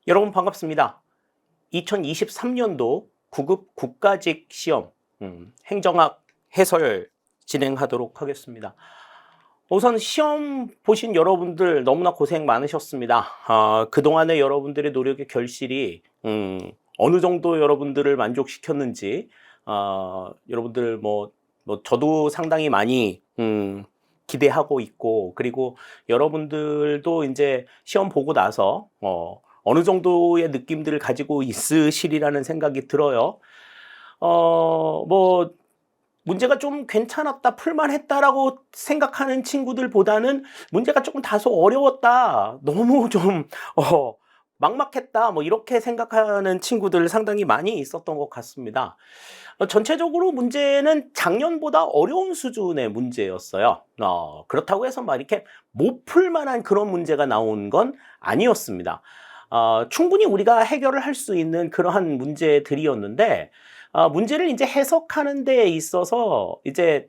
여러분 반갑습니다. 2023년도 9급 국가직 시험 행정학 해설 진행하도록 하겠습니다. 우선 시험 보신 여러분들 너무나 고생 많으셨습니다. 그동안의 여러분들의 노력의 결실이 어느 정도 여러분들을 만족시켰는지 여러분들 저도 상당히 많이 기대하고 있고, 그리고 여러분들도 이제 시험 보고 나서 어느 정도의 느낌들을 가지고 있으시리라는 생각이 들어요. 문제가 좀 괜찮았다, 풀만했다라고 생각하는 친구들보다는 문제가 조금 다소 어려웠다, 너무 좀 막막했다, 이렇게 생각하는 친구들 상당히 많이 있었던 것 같습니다. 전체적으로 문제는 작년보다 어려운 수준의 문제였어요. 그렇다고 해서 이렇게 못 풀만한 그런 문제가 나온 건 아니었습니다. 충분히 우리가 해결을 할 수 있는 그러한 문제들이었는데, 문제를 이제 해석하는 데 있어서 이제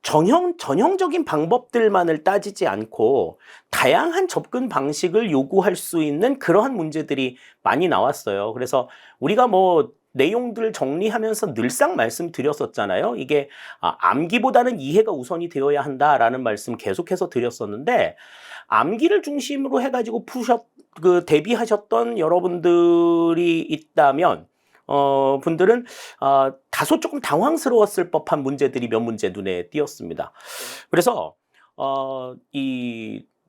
전형적인 방법들만을 따지지 않고 다양한 접근 방식을 요구할 수 있는 그러한 문제들이 많이 나왔어요. 그래서 우리가 내용들 정리하면서 늘상 말씀드렸었잖아요. 이게 암기보다는 이해가 우선이 되어야 한다라는 말씀 계속해서 드렸었는데, 암기를 중심으로 해가지고 대비하셨던 여러분들이 있다면 분들은 다소 조금 당황스러웠을 법한 문제들이 몇 문제 눈에 띄었습니다. 그래서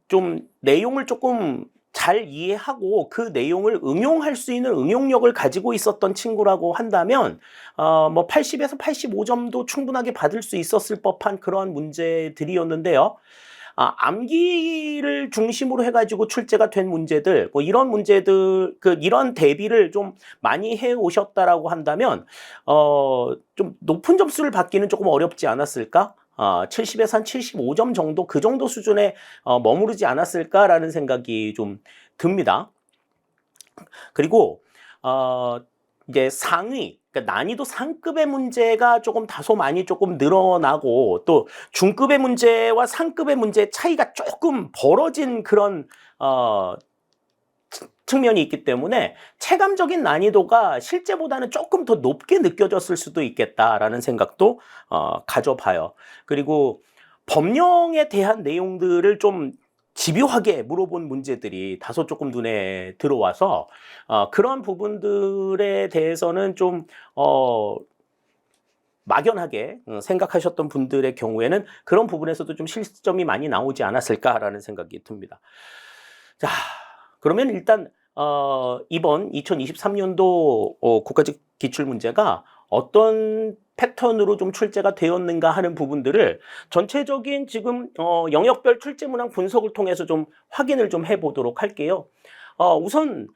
좀 내용을 조금 잘 이해하고 그 내용을 응용할 수 있는 응용력을 가지고 있었던 친구라고 한다면 80에서 85점도 충분하게 받을 수 있었을 법한 그러한 문제들이었는데요. 암기를 중심으로 해가지고 출제가 된 문제들, 이런 문제들, 이런 대비를 좀 많이 해 오셨다라고 한다면, 좀 높은 점수를 받기는 조금 어렵지 않았을까? 70에서 한 75점 정도, 그 정도 수준에 머무르지 않았을까라는 생각이 좀 듭니다. 그리고, 이제 그러니까 난이도 상급의 문제가 다소 많이 늘어나고, 또 중급의 문제와 상급의 문제 차이가 조금 벌어진 그런 측면이 있기 때문에 체감적인 난이도가 실제보다는 조금 더 높게 느껴졌을 수도 있겠다라는 생각도 가져봐요. 그리고 법령에 대한 내용들을 좀 집요하게 물어본 문제들이 다소 조금 눈에 들어와서 그런 부분들에 대해서는 좀 막연하게 생각하셨던 분들의 경우에는 그런 부분에서도 좀 실점이 많이 나오지 않았을까라는 생각이 듭니다. 자, 그러면 일단 이번 2023년도 국가직 기출문제가 어떤 패턴으로 좀 출제가 되었는가 하는 부분들을 전체적인 지금 영역별 출제 문항 분석을 통해서 좀 확인을 좀 해보도록 할게요. 우선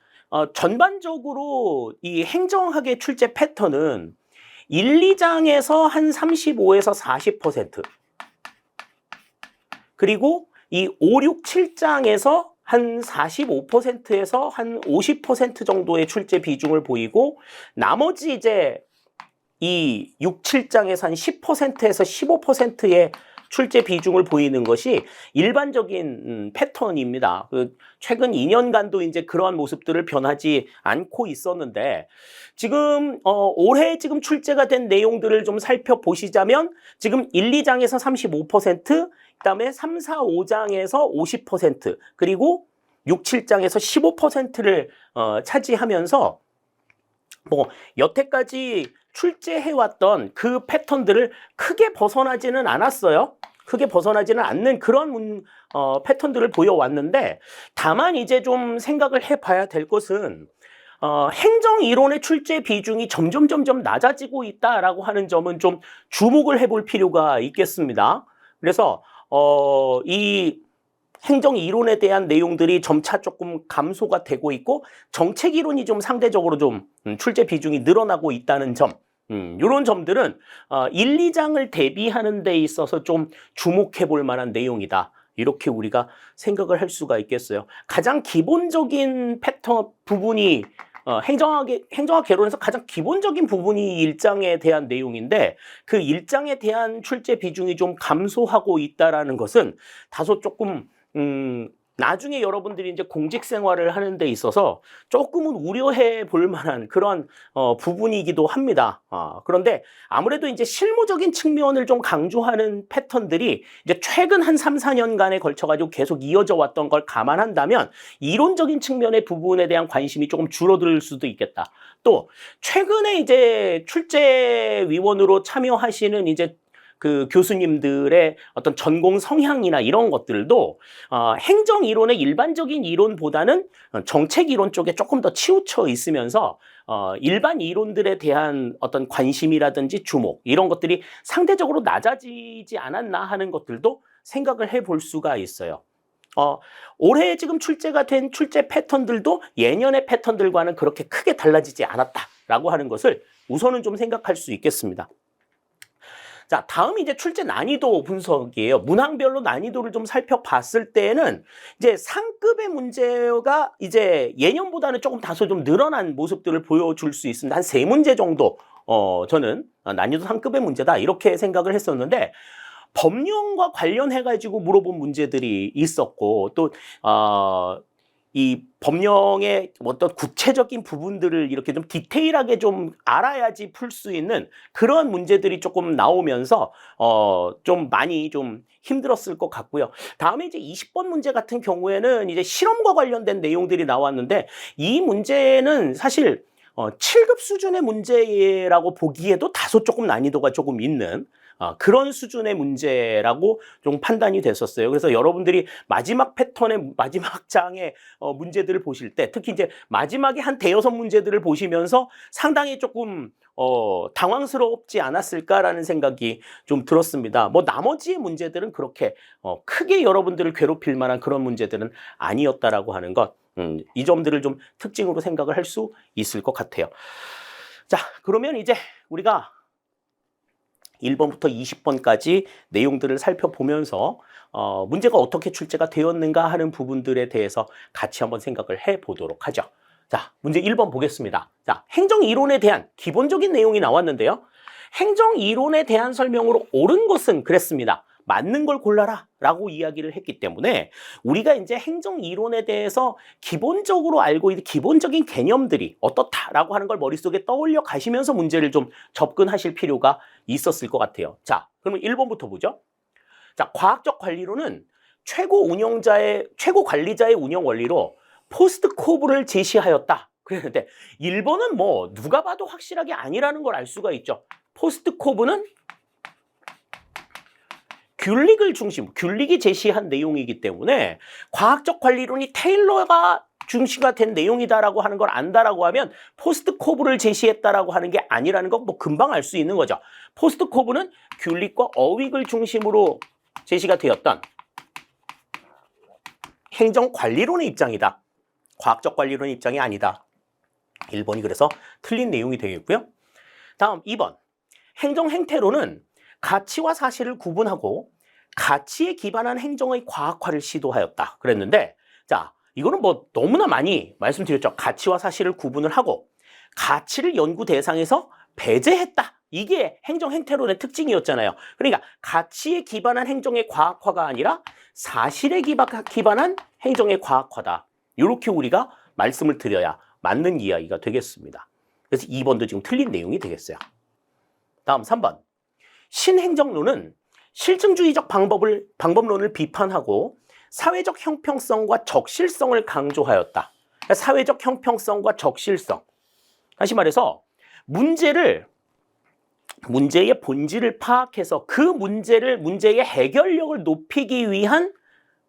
전반적으로 이 행정학의 출제 패턴은 1, 2장에서 한 35에서 40%, 그리고 이 5, 6, 7장에서 한 45%에서 한 50% 정도의 출제 비중을 보이고, 나머지 이제 이 6, 7장에서 한 10%에서 15%의 출제 비중을 보이는 것이 일반적인 패턴입니다. 최근 2년간도 이제 그러한 모습들을 변하지 않고 있었는데, 지금 올해 지금 출제가 된 내용들을 좀 살펴보시자면, 지금 1, 2장에서 35%, 그다음에 3, 4, 5장에서 50%, 그리고 6, 7장에서 15%를 차지하면서 여태까지 출제해왔던 그 패턴들을 크게 벗어나지는 않았어요. 크게 벗어나지는 않는 그런 패턴들을 보여왔는데, 다만 이제 좀 생각을 해봐야 될 것은 행정이론의 출제 비중이 점점 낮아지고 있다라고 하는 점은 좀 주목을 해볼 필요가 있겠습니다. 그래서 이 행정이론에 대한 내용들이 점차 조금 감소가 되고 있고, 정책이론이 좀 상대적으로 좀 출제 비중이 늘어나고 있다는 점, 이런 점들은 1, 2장을 대비하는 데 있어서 좀 주목해 볼 만한 내용이다, 이렇게 우리가 생각을 할 수가 있겠어요. 가장 기본적인 패턴 부분이 행정학 개론에서 가장 기본적인 부분이 1장에 대한 내용인데, 그 1장에 대한 출제 비중이 좀 감소하고 있다라는 것은 다소 조금 나중에 여러분들이 이제 공직 생활을 하는 데 있어서 조금은 우려해 볼 만한 그런 부분이기도 합니다. 그런데 아무래도 이제 실무적인 측면을 좀 강조하는 패턴들이 이제 최근 한 3, 4년간에 걸쳐가지고 계속 이어져 왔던 걸 감안한다면 이론적인 측면의 부분에 대한 관심이 조금 줄어들 수도 있겠다. 또 최근에 이제 출제위원으로 참여하시는 이제 그 교수님들의 어떤 전공 성향이나 이런 것들도 행정 이론의 일반적인 이론보다는 정책 이론 쪽에 조금 더 치우쳐 있으면서 일반 이론들에 대한 어떤 관심이라든지 주목 이런 것들이 상대적으로 낮아지지 않았나 하는 것들도 생각을 해볼 수가 있어요. 올해 지금 출제가 된 출제 패턴들도 예년의 패턴들과는 그렇게 크게 달라지지 않았다라고 하는 것을 우선은 좀 생각할 수 있겠습니다. 자, 다음 이제 출제 난이도 분석이에요. 문항별로 난이도를 좀 살펴봤을 때는 이제 상급의 문제가 이제 예년보다는 조금 다소 좀 늘어난 모습들을 보여줄 수 있습니다. 한 3문제 정도 저는 난이도 상급의 문제다 이렇게 생각을 했었는데 법령과 관련해가지고 물어본 문제들이 있었고 또 이 법령의 어떤 구체적인 부분들을 이렇게 좀 디테일하게 좀 알아야지 풀 수 있는 그런 문제들이 조금 나오면서 좀 많이 좀 힘들었을 것 같고요. 다음에 이제 20번 문제 같은 경우에는 이제 실험과 관련된 내용들이 나왔는데 이 문제는 사실 7급 수준의 문제라고 보기에도 다소 조금 난이도가 조금 있는 그런 수준의 문제라고 좀 판단이 됐었어요. 그래서 여러분들이 마지막 패턴의 마지막 장의 문제들을 보실 때 특히 이제 마지막에 한 대여섯 문제들을 보시면서 상당히 조금 당황스럽지 않았을까라는 생각이 좀 들었습니다. 뭐 나머지의 문제들은 그렇게 크게 여러분들을 괴롭힐 만한 그런 문제들은 아니었다라고 하는 것, 이 점들을 좀 특징으로 생각을 할 수 있을 것 같아요. 자, 그러면 이제 우리가 1번부터 20번까지 내용들을 살펴보면서 문제가 어떻게 출제가 되었는가 하는 부분들에 대해서 같이 한번 생각을 해보도록 하죠. 자, 문제 1번 보겠습니다. 자, 행정이론에 대한 기본적인 내용이 나왔는데요. 행정이론에 대한 설명으로 옳은 것은 그랬습니다. 맞는 걸 골라라 라고 이야기를 했기 때문에 우리가 이제 행정이론에 대해서 기본적으로 알고 있는 기본적인 개념들이 어떻다라고 하는 걸 머릿속에 떠올려 가시면서 문제를 좀 접근하실 필요가 있었을 것 같아요. 자, 그러면 1번부터 보죠. 자, 과학적 관리론은 최고 관리자의 운영 원리로 포스트 코브를 제시하였다. 그랬는데 1번은 뭐 누가 봐도 확실하게 아니라는 걸 알 수가 있죠. 포스트 코브는 귤릭이 제시한 내용이기 때문에 과학적 관리론이 테일러가 중시가 된 내용이다라고 하는 걸 안다라고 하면 포스트 코브를 제시했다라고 하는 게 아니라는 거 뭐 금방 알 수 있는 거죠. 포스트 코브는 귤릭과 어윅을 중심으로 제시가 되었던 행정 관리론의 입장이다. 과학적 관리론의 입장이 아니다. 1번이 그래서 틀린 내용이 되겠고요. 다음 2번. 행정 행태론은 가치와 사실을 구분하고 가치에 기반한 행정의 과학화를 시도하였다. 그랬는데 자, 이거는 뭐 너무나 많이 말씀드렸죠. 가치와 사실을 구분을 하고 가치를 연구 대상에서 배제했다. 이게 행정 행태론의 특징이었잖아요. 그러니까 가치에 기반한 행정의 과학화가 아니라 사실에 기반한 행정의 과학화다. 이렇게 우리가 말씀을 드려야 맞는 이야기가 되겠습니다. 그래서 2번도 지금 틀린 내용이 되겠어요. 다음 3번. 신행정론은 실증주의적 방법론을 비판하고 사회적 형평성과 적실성을 강조하였다. 그러니까 사회적 형평성과 적실성. 다시 말해서 문제의 본질을 파악해서 그 문제의 해결력을 높이기 위한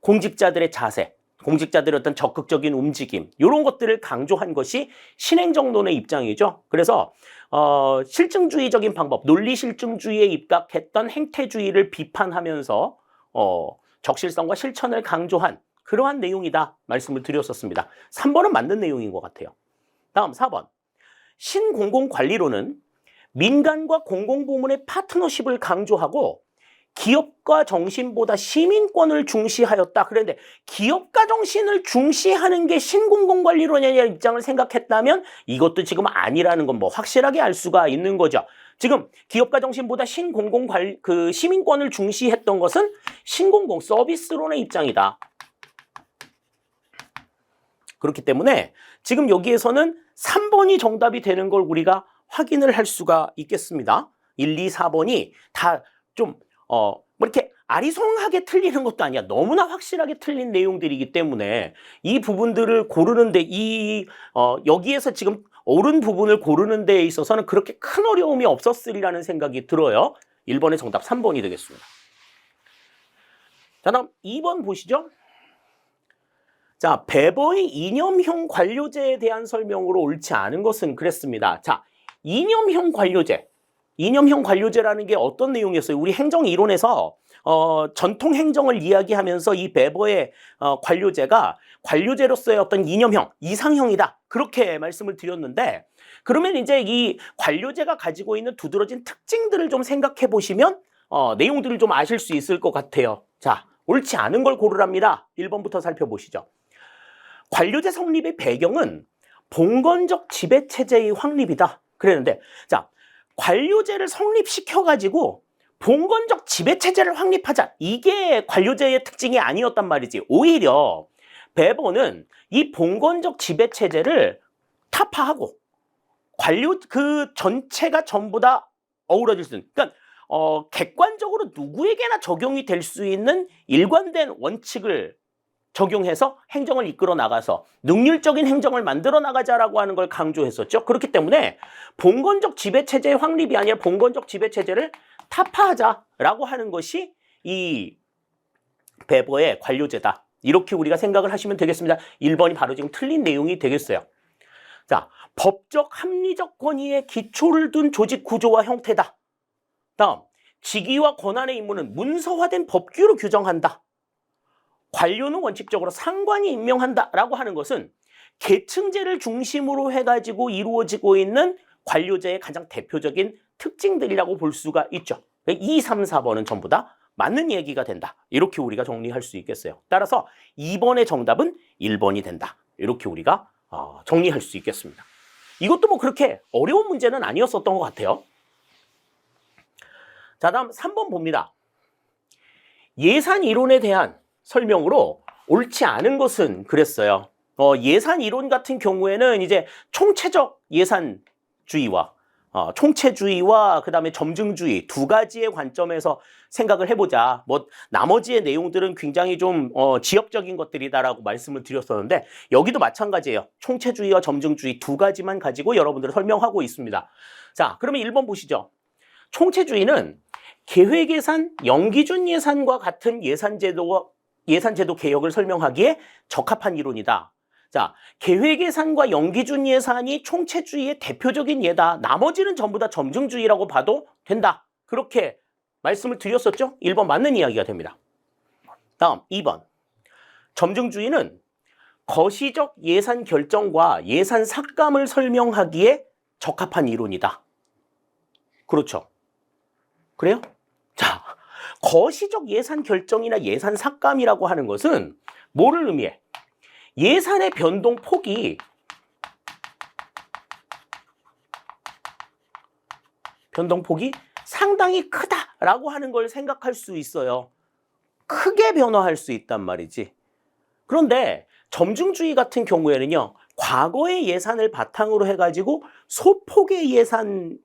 공직자들의 자세, 공직자들의 어떤 적극적인 움직임 이런 것들을 강조한 것이 신행정론의 입장이죠. 그래서 실증주의적인 방법, 논리실증주의에 입각했던 행태주의를 비판하면서 적실성과 실천을 강조한 그러한 내용이다 말씀을 드렸었습니다. 3번은 맞는 내용인 것 같아요. 다음 4번. 신공공관리론은 민간과 공공부문의 파트너십을 강조하고 기업가 정신보다 시민권을 중시하였다. 그런데 기업가 정신을 중시하는 게 신공공관리론이냐는 입장을 생각했다면 이것도 지금 아니라는 건 뭐 확실하게 알 수가 있는 거죠. 지금 기업가 정신보다 시민권을 중시했던 것은 신공공 서비스론의 입장이다. 그렇기 때문에 지금 여기에서는 3번이 정답이 되는 걸 우리가 확인을 할 수가 있겠습니다. 1, 2, 4번이 다 좀 뭐 이렇게 아리송하게 틀리는 것도 아니야. 너무나 확실하게 틀린 내용들이기 때문에 이 부분들을 고르는데 여기에서 지금 옳은 부분을 고르는 데 있어서는 그렇게 큰 어려움이 없었으리라는 생각이 들어요. 1번의 정답 3번이 되겠습니다. 자, 다음 2번 보시죠. 자, 베버의 이념형 관료제에 대한 설명으로 옳지 않은 것은 그랬습니다. 자, 이념형 관료제. 이념형 관료제라는 게 어떤 내용이었어요? 우리 행정 이론에서 전통 행정을 이야기하면서 이 베버의 관료제가 관료제로서의 어떤 이념형, 이상형이다. 그렇게 말씀을 드렸는데, 그러면 이제 이 관료제가 가지고 있는 두드러진 특징들을 좀 생각해 보시면 내용들을 좀 아실 수 있을 것 같아요. 자, 옳지 않은 걸 고르랍니다. 1번부터 살펴보시죠. 관료제 성립의 배경은 봉건적 지배체제의 확립이다. 그랬는데, 자, 관료제를 성립시켜가지고 봉건적 지배체제를 확립하자. 이게 관료제의 특징이 아니었단 말이지. 오히려 베버는 이 봉건적 지배체제를 타파하고 관료 그 전체가 전부 다 어우러질 수 있는, 그러니까 객관적으로 누구에게나 적용이 될 수 있는 일관된 원칙을 적용해서 행정을 이끌어 나가서 능률적인 행정을 만들어 나가자라고 하는 걸 강조했었죠. 그렇기 때문에 봉건적 지배체제의 확립이 아니라 봉건적 지배체제를 타파하자라고 하는 것이 이 베버의 관료제다. 이렇게 우리가 생각을 하시면 되겠습니다. 1번이 바로 지금 틀린 내용이 되겠어요. 자, 법적 합리적 권위에 기초를 둔 조직 구조와 형태다. 다음, 직위와 권한의 임무는 문서화된 법규로 규정한다. 관료는 원칙적으로 상관이 임명한다라고 하는 것은 계층제를 중심으로 해가지고 이루어지고 있는 관료제의 가장 대표적인 특징들이라고 볼 수가 있죠. 2, 3, 4번은 전부 다 맞는 얘기가 된다. 이렇게 우리가 정리할 수 있겠어요. 따라서 2번의 정답은 1번이 된다. 이렇게 우리가 정리할 수 있겠습니다. 이것도 뭐 그렇게 어려운 문제는 아니었었던 것 같아요. 자, 다음 3번 봅니다. 예산 이론에 대한 설명으로 옳지 않은 것은 그랬어요. 예산 이론 같은 경우에는 이제 총체적 예산주의와 총체주의와 그다음에 점증주의 두 가지의 관점에서 생각을 해보자. 뭐 나머지의 내용들은 굉장히 좀 지역적인 것들이다라고 말씀을 드렸었는데 여기도 마찬가지예요. 총체주의와 점증주의 두 가지만 가지고 여러분들을 설명하고 있습니다. 자, 그러면 1번 보시죠. 총체주의는 계획예산, 연기준 예산과 같은 예산제도 개혁을 설명하기에 적합한 이론이다. 자, 계획예산과 연기준 예산이 총체주의의 대표적인 예다. 나머지는 전부 다 점증주의라고 봐도 된다. 그렇게 말씀을 드렸었죠? 1번 맞는 이야기가 됩니다. 다음 2번. 점증주의는 거시적 예산 결정과 예산 삭감을 설명하기에 적합한 이론이다. 그렇죠. 그래요? 자, 거시적 예산 결정이나 예산 삭감이라고 하는 것은 뭐를 의미해? 예산의 변동폭이 상당히 크다라고 하는 걸 생각할 수 있어요. 크게 변화할 수 있단 말이지. 그런데 점증주의 같은 경우에는요, 과거의 예산을 바탕으로 해가지고 소폭의 예산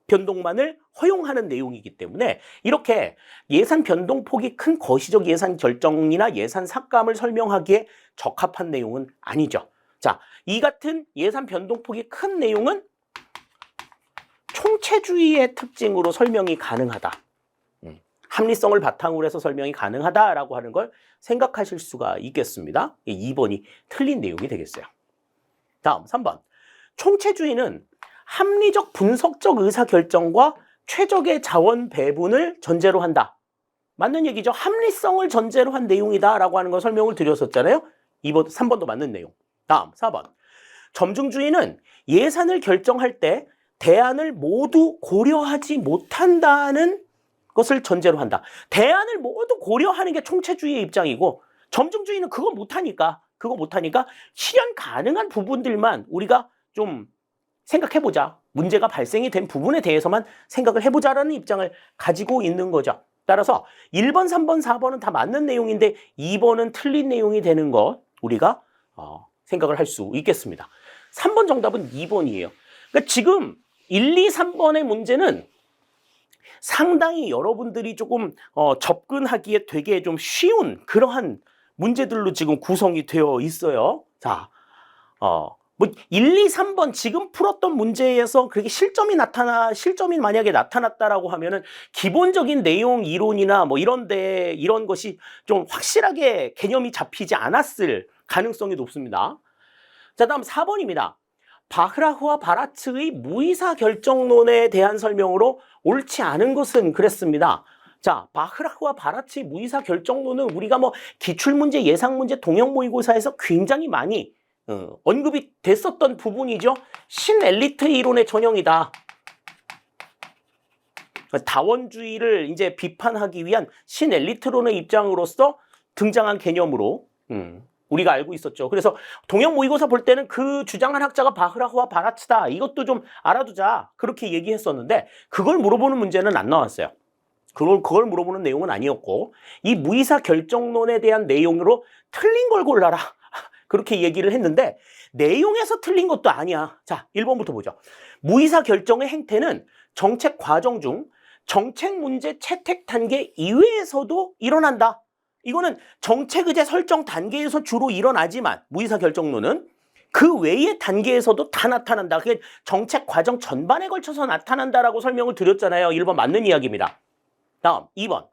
변동만을 허용하는 내용이기 때문에 이렇게 예산 변동폭이 큰 거시적 예산 결정이나 예산 삭감을 설명하기에 적합한 내용은 아니죠. 자, 이 같은 예산 변동폭이 큰 내용은 총체주의의 특징으로 설명이 가능하다. 합리성을 바탕으로 해서 설명이 가능하다라고 하는 걸 생각하실 수가 있겠습니다. 2번이 틀린 내용이 되겠어요. 다음 3번. 총체주의는 합리적 분석적 의사결정과 최적의 자원 배분을 전제로 한다. 맞는 얘기죠. 합리성을 전제로 한 내용이다라고 하는 걸 설명을 드렸었잖아요. 2번, 3번도 맞는 내용. 다음 4번. 점증주의는 예산을 결정할 때 대안을 모두 고려하지 못한다는 것을 전제로 한다. 대안을 모두 고려하는 게 총체주의의 입장이고 점증주의는 그거 못하니까 실현 가능한 부분들만 우리가 좀 생각해보자. 문제가 발생이 된 부분에 대해서만 생각을 해보자라는 입장을 가지고 있는 거죠. 따라서 1번, 3번, 4번은 다 맞는 내용인데 2번은 틀린 내용이 되는 것 우리가 생각을 할 수 있겠습니다. 3번 정답은 2번이에요. 그러니까 지금 1, 2, 3번의 문제는 상당히 여러분들이 조금 접근하기에 되게 좀 쉬운 그러한 문제들로 지금 구성이 되어 있어요. 자, 뭐 1, 2, 3번 지금 풀었던 문제에서 그렇게 실점이 만약에 나타났다라고 하면은 기본적인 내용 이론이나 뭐 이런 것이 좀 확실하게 개념이 잡히지 않았을 가능성이 높습니다. 자, 다음 4번입니다. 바흐라흐와 바라츠의 무의사 결정론에 대한 설명으로 옳지 않은 것은 그랬습니다. 자, 바흐라흐와 바라츠의 무의사 결정론은 우리가 뭐 기출문제, 예상문제, 동형 모의고사에서 굉장히 많이 언급이 됐었던 부분이죠. 신엘리트 이론의 전형이다. 다원주의를 이제 비판하기 위한 신엘리트론의 입장으로서 등장한 개념으로 우리가 알고 있었죠. 그래서 동형 모의고사 볼 때는 그 주장한 학자가 바흐라흐와 바라츠다. 이것도 좀 알아두자. 그렇게 얘기했었는데 그걸 물어보는 문제는 안 나왔어요. 그걸 물어보는 내용은 아니었고 이 무의사 결정론에 대한 내용으로 틀린 걸 골라라. 그렇게 얘기를 했는데 내용에서 틀린 것도 아니야. 자, 1번부터 보죠. 무의사 결정의 행태는 정책 과정 중 정책 문제 채택 단계 이외에서도 일어난다. 이거는 정책 의제 설정 단계에서 주로 일어나지만 무의사 결정론은 그 외의 단계에서도 다 나타난다. 그게 정책 과정 전반에 걸쳐서 나타난다라고 설명을 드렸잖아요. 1번 맞는 이야기입니다. 다음 2번.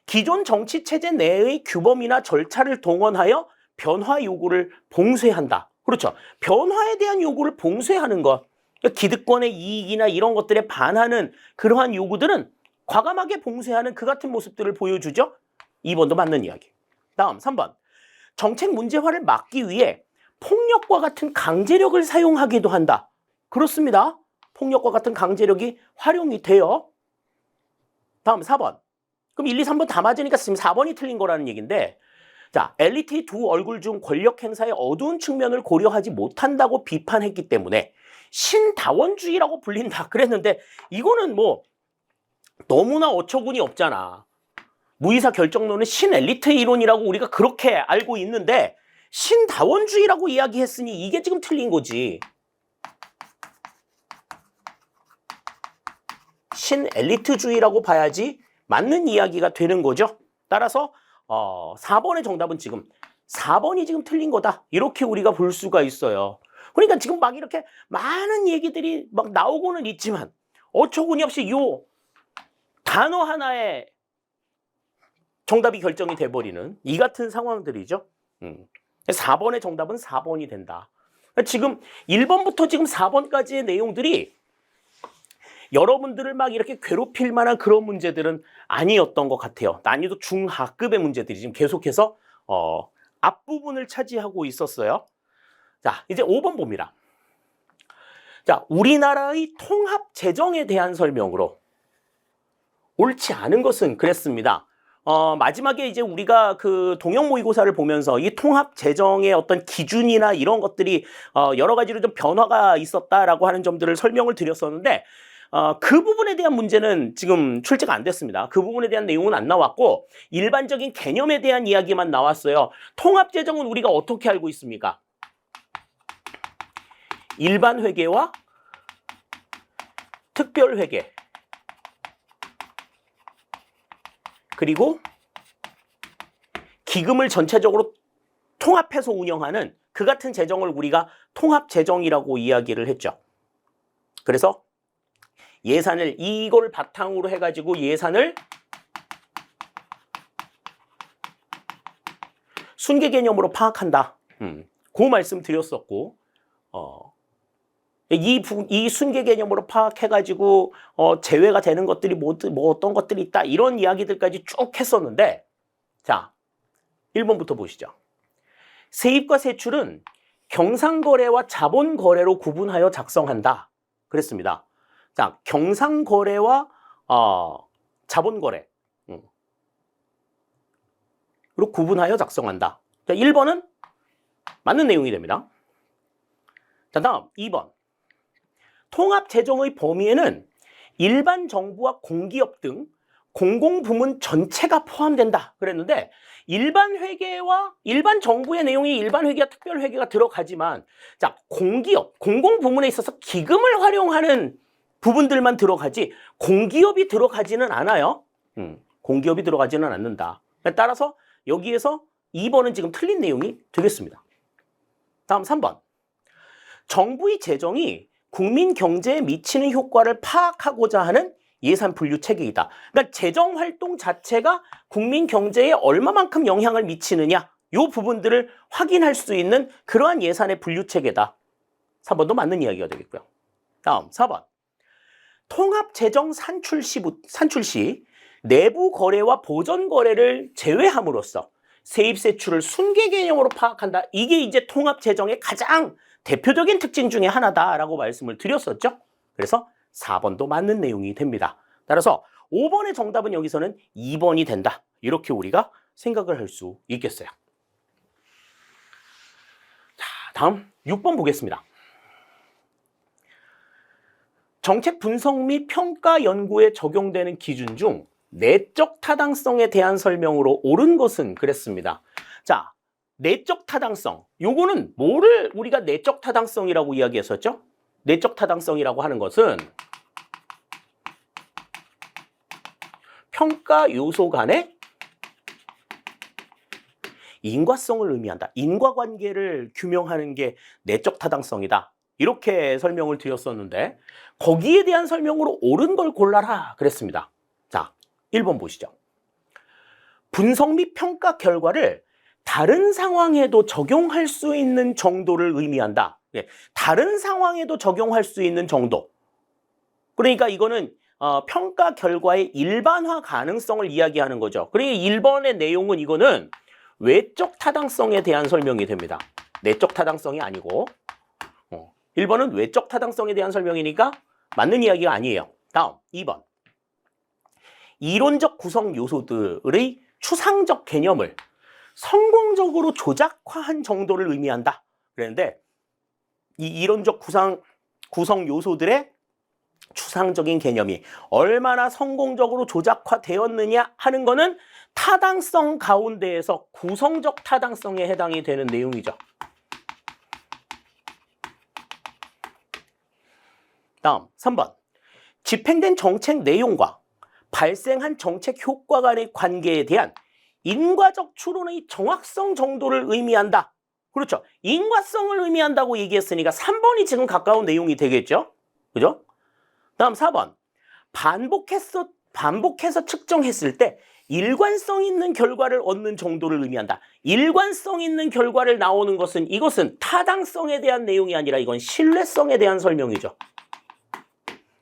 기존 정치 체제 내의 규범이나 절차를 동원하여 변화 요구를 봉쇄한다. 그렇죠. 변화에 대한 요구를 봉쇄하는 것. 기득권의 이익이나 이런 것들에 반하는 그러한 요구들은 과감하게 봉쇄하는 그 같은 모습들을 보여주죠. 2번도 맞는 이야기. 다음 3번. 정책 문제화를 막기 위해 폭력과 같은 강제력을 사용하기도 한다. 그렇습니다. 폭력과 같은 강제력이 활용이 돼요. 다음 4번. 그럼 1, 2, 3번 다 맞으니까 지금 4번이 틀린 거라는 얘기인데 자, 엘리트의 두 얼굴 중 권력 행사의 어두운 측면을 고려하지 못한다고 비판했기 때문에 신다원주의라고 불린다 그랬는데 이거는 뭐 너무나 어처구니 없잖아. 무의사 결정론은 신엘리트 이론이라고 우리가 그렇게 알고 있는데 신다원주의라고 이야기했으니 이게 지금 틀린 거지. 신엘리트주의라고 봐야지 맞는 이야기가 되는 거죠. 따라서 4번의 정답은 지금 4번이 지금 틀린 거다. 이렇게 우리가 볼 수가 있어요. 그러니까 지금 막 이렇게 많은 얘기들이 막 나오고는 있지만 어처구니 없이 요 단어 하나에 정답이 결정이 돼버리는 이 같은 상황들이죠. 4번의 정답은 4번이 된다. 지금 1번부터 지금 4번까지의 내용들이 여러분들을 막 이렇게 괴롭힐 만한 그런 문제들은 아니었던 것 같아요. 난이도 중하급의 문제들이 지금 계속해서 앞부분을 차지하고 있었어요. 자, 이제 5번 봅니다. 자, 우리나라의 통합 재정에 대한 설명으로 옳지 않은 것은 그랬습니다. 마지막에 이제 우리가 그 동형 모의고사를 보면서 이 통합 재정의 어떤 기준이나 이런 것들이 여러 가지로 좀 변화가 있었다라고 하는 점들을 설명을 드렸었는데 그 부분에 대한 문제는 지금 출제가 안 됐습니다. 그 부분에 대한 내용은 안 나왔고 일반적인 개념에 대한 이야기만 나왔어요. 통합재정은 우리가 어떻게 알고 있습니까? 일반회계와 특별회계 그리고 기금을 전체적으로 통합해서 운영하는 그 같은 재정을 우리가 통합재정이라고 이야기를 했죠. 그래서 예산을 이걸 바탕으로 해가지고 예산을 순계 개념으로 파악한다. 그 말씀 드렸었고 이 순계 개념으로 파악해가지고 제외가 되는 것들이 뭐 어떤 것들이 있다 이런 이야기들까지 쭉 했었는데 자 1번부터 보시죠. 세입과 세출은 경상거래와 자본거래로 구분하여 작성한다. 그랬습니다. 자, 경상거래와 자본거래 로 구분하여 작성한다. 자, 1번은 맞는 내용이 됩니다. 자, 다음 2번. 통합재정의 범위에는 일반 정부와 공기업 등 공공부문 전체가 포함된다. 그랬는데 일반 회계와 일반 정부의 내용이 일반 회계와 특별 회계가 들어가지만 자, 공기업, 공공 부문에 있어서 기금을 활용하는 부분들만 들어가지 공기업이 들어가지는 않아요. 공기업이 들어가지는 않는다. 따라서 여기에서 2번은 지금 틀린 내용이 되겠습니다. 다음 3번. 정부의 재정이 국민 경제에 미치는 효과를 파악하고자 하는 예산 분류 체계이다. 그러니까 재정 활동 자체가 국민 경제에 얼마만큼 영향을 미치느냐 이 부분들을 확인할 수 있는 그러한 예산의 분류 체계다. 3번도 맞는 이야기가 되겠고요. 다음 4번. 통합 재정 산출 시 내부 거래와 보전 거래를 제외함으로써 세입 세출을 순계 개념으로 파악한다. 이게 이제 통합 재정의 가장 대표적인 특징 중에 하나다라고 말씀을 드렸었죠. 그래서 4번도 맞는 내용이 됩니다. 따라서 5번의 정답은 여기서는 2번이 된다. 이렇게 우리가 생각을 할 수 있겠어요. 자, 다음 6번 보겠습니다. 정책 분석 및 평가 연구에 적용되는 기준 중 내적 타당성에 대한 설명으로 옳은 것은 그랬습니다. 자, 내적 타당성. 요거는 뭐를 우리가 내적 타당성이라고 이야기했었죠? 내적 타당성이라고 하는 것은 평가 요소 간의 인과성을 의미한다. 인과관계를 규명하는 게 내적 타당성이다. 이렇게 설명을 드렸었는데 거기에 대한 설명으로 옳은 걸 골라라 그랬습니다. 자, 1번 보시죠. 분석 및 평가 결과를 다른 상황에도 적용할 수 있는 정도를 의미한다. 예, 다른 상황에도 적용할 수 있는 정도. 그러니까 이거는 평가 결과의 일반화 가능성을 이야기하는 거죠. 그러니까 1번의 내용은 이거는 외적 타당성에 대한 설명이 됩니다. 내적 타당성이 아니고 1번은 외적 타당성에 대한 설명이니까 맞는 이야기가 아니에요. 다음 2번. 이론적 구성 요소들의 추상적 개념을 성공적으로 조작화한 정도를 의미한다. 그랬는데 이 이론적 구성 요소들의 추상적인 개념이 얼마나 성공적으로 조작화되었느냐 하는 거는 타당성 가운데에서 구성적 타당성에 해당이 되는 내용이죠. 다음 3번. 집행된 정책 내용과 발생한 정책 효과 간의 관계에 대한 인과적 추론의 정확성 정도를 의미한다. 그렇죠. 인과성을 의미한다고 얘기했으니까 3번이 지금 가까운 내용이 되겠죠. 그죠? 다음 4번. 반복해서 측정했을 때 일관성 있는 결과를 얻는 정도를 의미한다. 일관성 있는 결과를 나오는 것은 이것은 타당성에 대한 내용이 아니라 이건 신뢰성에 대한 설명이죠.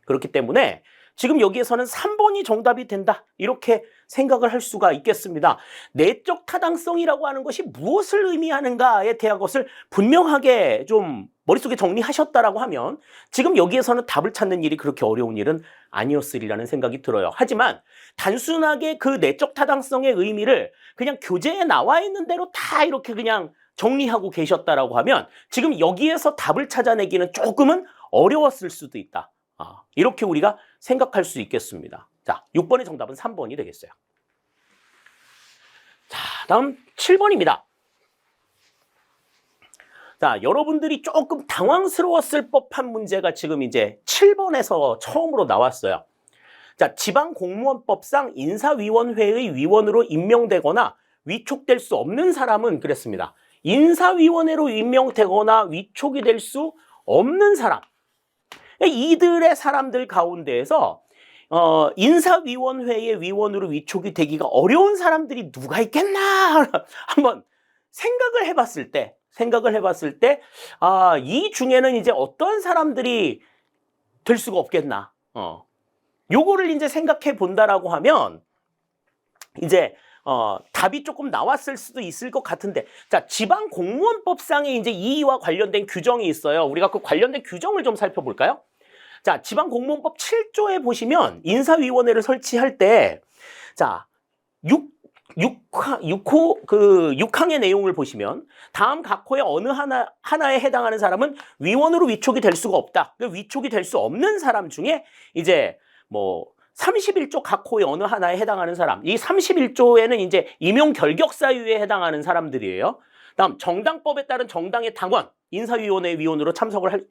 그렇기 때문에 지금 여기에서는 3번이 정답이 된다. 이렇게 생각을 할 수가 있겠습니다. 내적 타당성이라고 하는 것이 무엇을 의미하는가에 대한 것을 분명하게 좀 머릿속에 정리하셨다라고 하면 지금 여기에서는 답을 찾는 일이 그렇게 어려운 일은 아니었으리라는 생각이 들어요. 하지만 단순하게 그 내적 타당성의 의미를 그냥 교재에 나와 있는 대로 다 이렇게 그냥 정리하고 계셨다라고 하면 지금 여기에서 답을 찾아내기는 조금은 어려웠을 수도 있다. 이렇게 우리가 생각할 수 있겠습니다. 자, 6번의 정답은 3번이 되겠어요. 자, 다음 7번입니다. 자, 여러분들이 조금 당황스러웠을 법한 문제가 지금 이제 7번에서 처음으로 나왔어요. 자, 지방공무원법상 인사위원회의 위원으로 임명되거나 위촉될 수 없는 사람은 그랬습니다. 인사위원회로 임명되거나 위촉이 될 수 없는 사람. 이들의 사람들 가운데에서 인사위원회의 위원으로 위촉이 되기가 어려운 사람들이 누가 있겠나 한번 생각을 해봤을 때 이 중에는 이제 어떤 사람들이 될 수가 없겠나 요거를 이제 생각해 본다라고 하면 이제 답이 조금 나왔을 수도 있을 것 같은데, 자, 지방공무원법상에 이제 이와 관련된 규정이 있어요. 우리가 그 관련된 규정을 좀 살펴볼까요? 자, 지방공무원법 7조에 보시면 인사위원회를 설치할 때, 자, 6항의 내용을 보시면 다음 각 호의 어느 하나에 해당하는 사람은 위원으로 위촉이 될 수가 없다. 위촉이 될 수 없는 사람 중에 이제 뭐 31조 각 호의 어느 하나에 해당하는 사람. 이 31조에는 이제 임용 결격 사유에 해당하는 사람들이에요. 다음 정당법에 따른 정당의 당원, 인사위원회 위원으로 참석을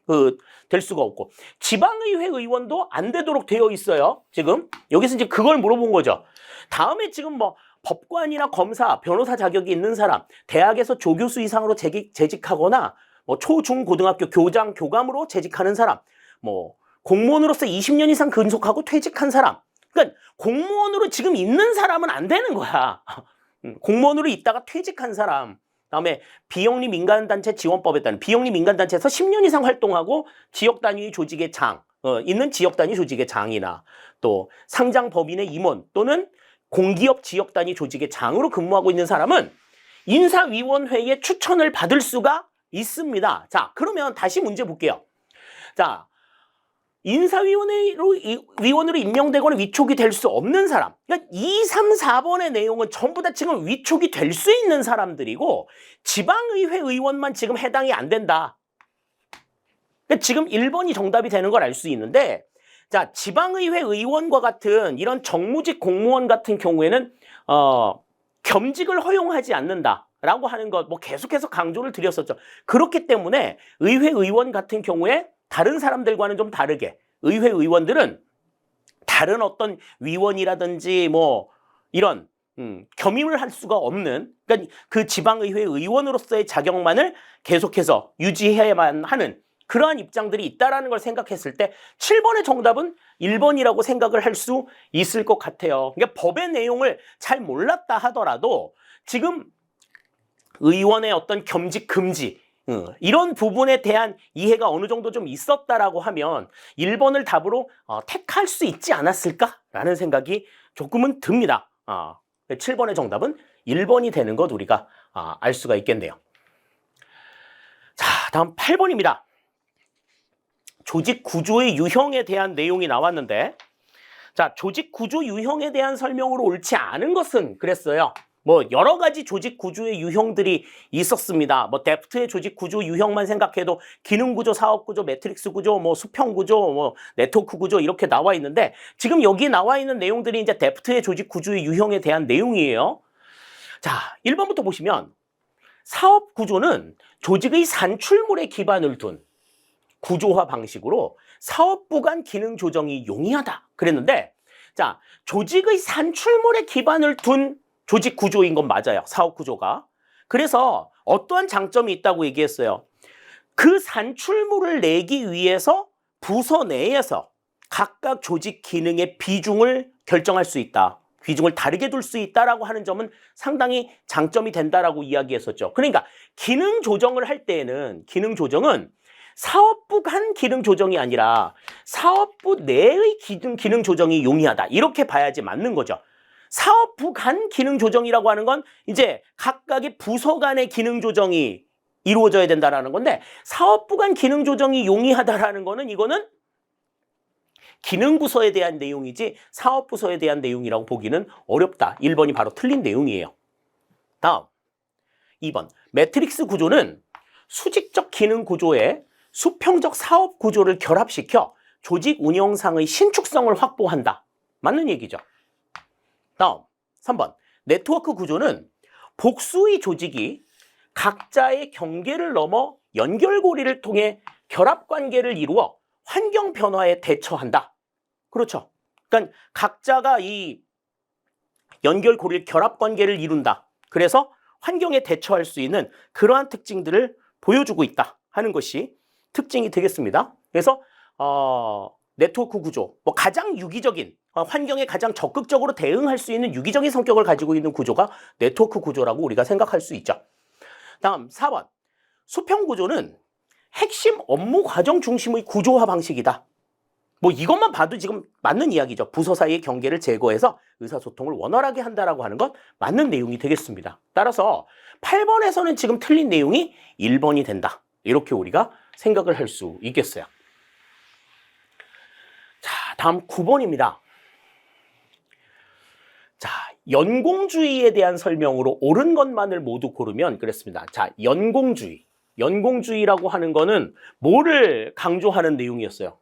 될 수가 없고 지방의회 의원도 안 되도록 되어 있어요. 지금 여기서 이제 그걸 물어본 거죠. 다음에 지금 뭐 법관이나 검사, 변호사 자격이 있는 사람, 대학에서 조교수 이상으로 재직하거나 뭐 초, 중, 고등학교 교장, 교감으로 재직하는 사람, 뭐 공무원으로서 20년 이상 근속하고 퇴직한 사람. 그러니까 공무원으로 지금 있는 사람은 안 되는 거야. 공무원으로 있다가 퇴직한 사람. 다음에 비영리 민간단체 지원법에 따른 비영리 민간단체에서 10년 이상 활동하고 지역단위 조직의 장, 있는 지역단위 조직의 장이나 또 상장법인의 임원 또는 공기업 지역단위 조직의 장으로 근무하고 있는 사람은 인사위원회의 추천을 받을 수가 있습니다. 자, 그러면 다시 문제 볼게요. 자, 인사위원으로 임명되거나 위촉이 될 수 없는 사람. 그러니까 2, 3, 4번의 내용은 전부 다 지금 위촉이 될 수 있는 사람들이고 지방의회 의원만 지금 해당이 안 된다. 그러니까 지금 1번이 정답이 되는 걸 알 수 있는데 자, 지방의회 의원과 같은 이런 정무직 공무원 같은 경우에는 겸직을 허용하지 않는다라고 하는 것 뭐 계속해서 강조를 드렸었죠. 그렇기 때문에 의회 의원 같은 경우에 다른 사람들과는 좀 다르게 의회 의원들은 다른 어떤 위원이라든지 뭐 이런 겸임을 할 수가 없는 그러니까 그 지방의회 의원으로서의 자격만을 계속해서 유지해야만 하는 그러한 입장들이 있다라는 걸 생각했을 때 7번의 정답은 1번이라고 생각을 할 수 있을 것 같아요. 그러니까 법의 내용을 잘 몰랐다 하더라도 지금 의원의 어떤 겸직 금지 이런 부분에 대한 이해가 어느 정도 좀 있었다라고 하면 1번을 답으로 택할 수 있지 않았을까라는 생각이 조금은 듭니다. 7번의 정답은 1번이 되는 것 우리가 알 수가 있겠네요. 자, 다음 8번입니다. 조직 구조의 유형에 대한 내용이 나왔는데 자, 조직 구조 유형에 대한 설명으로 옳지 않은 것은 그랬어요. 뭐 여러 가지 조직 구조의 유형들이 있었습니다. 뭐 데프트의 조직 구조 유형만 생각해도 기능 구조, 사업 구조, 매트릭스 구조, 뭐 수평 구조, 뭐 네트워크 구조 이렇게 나와 있는데 지금 여기 나와 있는 내용들이 이제 데프트의 조직 구조의 유형에 대한 내용이에요. 자, 1번부터 보시면 사업 구조는 조직의 산출물에 기반을 둔 구조화 방식으로 사업부 간 기능 조정이 용이하다 그랬는데 자, 조직의 산출물에 기반을 둔 조직 구조인 건 맞아요. 사업 구조가. 그래서 어떠한 장점이 있다고 얘기했어요. 그 산출물을 내기 위해서 부서 내에서 각각 조직 기능의 비중을 결정할 수 있다. 비중을 다르게 둘 수 있다라고 하는 점은 상당히 장점이 된다라고 이야기했었죠. 그러니까 기능 조정을 할 때에는 기능 조정은 사업부 간 기능 조정이 아니라 사업부 내의 기능 조정이 용이하다. 이렇게 봐야지 맞는 거죠. 사업부 간 기능 조정이라고 하는 건 이제 각각의 부서 간의 기능 조정이 이루어져야 된다라는 건데 사업부 간 기능 조정이 용이하다라는 거는 이거는 기능 부서에 대한 내용이지 사업 부서에 대한 내용이라고 보기는 어렵다. 1번이 바로 틀린 내용이에요. 다음 2번 매트릭스 구조는 수직적 기능 구조에 수평적 사업 구조를 결합시켜 조직 운영상의 신축성을 확보한다. 맞는 얘기죠. 다음 3번 네트워크 구조는 복수의 조직이 각자의 경계를 넘어 연결고리를 통해 결합관계를 이루어 환경 변화에 대처한다. 그렇죠. 그러니까 각자가 이 연결고리를 결합관계를 이룬다. 그래서 환경에 대처할 수 있는 그러한 특징들을 보여주고 있다 하는 것이 특징이 되겠습니다. 그래서 네트워크 구조, 뭐 가장 유기적인 환경에 가장 적극적으로 대응할 수 있는 유기적인 성격을 가지고 있는 구조가 네트워크 구조라고 우리가 생각할 수 있죠. 다음 4번 수평 구조는 핵심 업무 과정 중심의 구조화 방식이다. 뭐 이것만 봐도 지금 맞는 이야기죠. 부서 사이의 경계를 제거해서 의사소통을 원활하게 한다라고 하는 건 맞는 내용이 되겠습니다. 따라서 8번에서는 지금 틀린 내용이 1번이 된다. 이렇게 우리가 생각을 할 수 있겠어요. 자, 다음 9번입니다. 자, 연공주의에 대한 설명으로 옳은 것만을 모두 고르면 그랬습니다. 자, 연공주의. 연공주의라고 하는 거는 뭐를 강조하는 내용이었어요?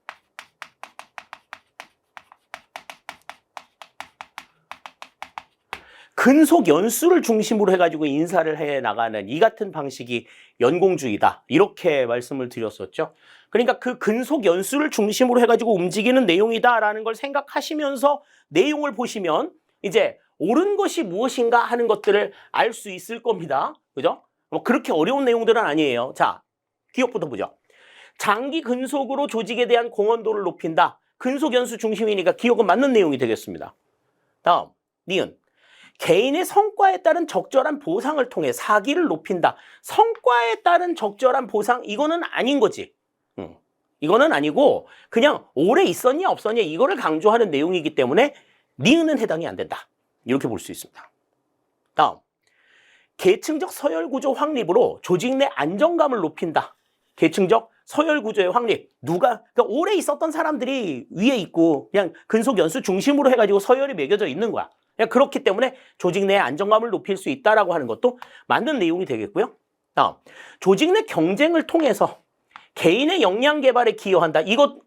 근속 연수를 중심으로 해가지고 인사를 해 나가는 이 같은 방식이 연공주의다. 이렇게 말씀을 드렸었죠. 그러니까 그 근속 연수를 중심으로 해가지고 움직이는 내용이다라는 걸 생각하시면서 내용을 보시면 이제 옳은 것이 무엇인가 하는 것들을 알 수 있을 겁니다. 그죠? 뭐 그렇게 어려운 내용들은 아니에요. 자, 기억부터 보죠. 장기 근속으로 조직에 대한 공헌도를 높인다. 근속 연수 중심이니까 기억은 맞는 내용이 되겠습니다. 다음, 니은. 개인의 성과에 따른 적절한 보상을 통해 사기를 높인다. 성과에 따른 적절한 보상, 이거는 아닌 거지. 이거는 아니고 그냥 오래 있었냐 없었냐 이거를 강조하는 내용이기 때문에 니은은 해당이 안 된다. 이렇게 볼 수 있습니다. 다음, 계층적 서열구조 확립으로 조직 내 안정감을 높인다. 계층적 서열구조의 확립. 그러니까 오래 있었던 사람들이 위에 있고 그냥 근속연수 중심으로 해가지고 서열이 매겨져 있는 거야. 그냥 그렇기 때문에 조직 내 안정감을 높일 수 있다라고 하는 것도 맞는 내용이 되겠고요. 다음, 조직 내 경쟁을 통해서 개인의 역량 개발에 기여한다. 이것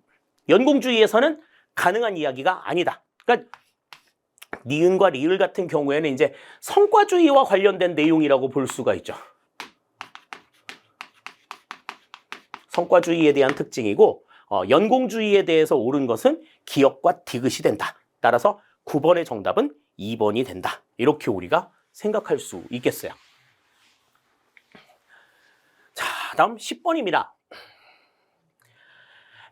연공주의에서는 가능한 이야기가 아니다. 그러니까 니은과 리을 같은 경우에는 이제 성과주의와 관련된 내용이라고 볼 수가 있죠. 성과주의에 대한 특징이고 연공주의에 대해서 옳은 것은 기억과 디귿이 된다. 따라서 9번의 정답은 2번이 된다. 이렇게 우리가 생각할 수 있겠어요. 자, 다음 10번입니다.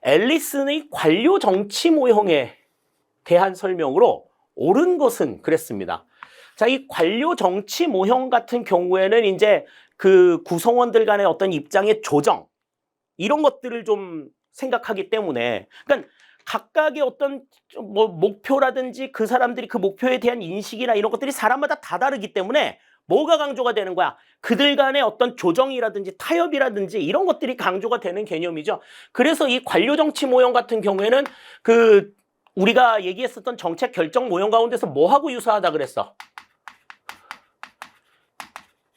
앨리슨의 관료 정치 모형에 대한 설명으로 옳은 것은 그랬습니다. 자, 이 관료 정치 모형 같은 경우에는 이제 그 구성원들 간의 어떤 입장의 조정, 이런 것들을 좀 생각하기 때문에, 그러니까 각각의 어떤 뭐 목표라든지 그 사람들이 그 목표에 대한 인식이나 이런 것들이 사람마다 다 다르기 때문에 뭐가 강조가 되는 거야? 그들 간의 어떤 조정이라든지 타협이라든지 이런 것들이 강조가 되는 개념이죠. 그래서 이 관료 정치 모형 같은 경우에는 그 우리가 얘기했었던 정책 결정 모형 가운데서 뭐하고 유사하다 그랬어?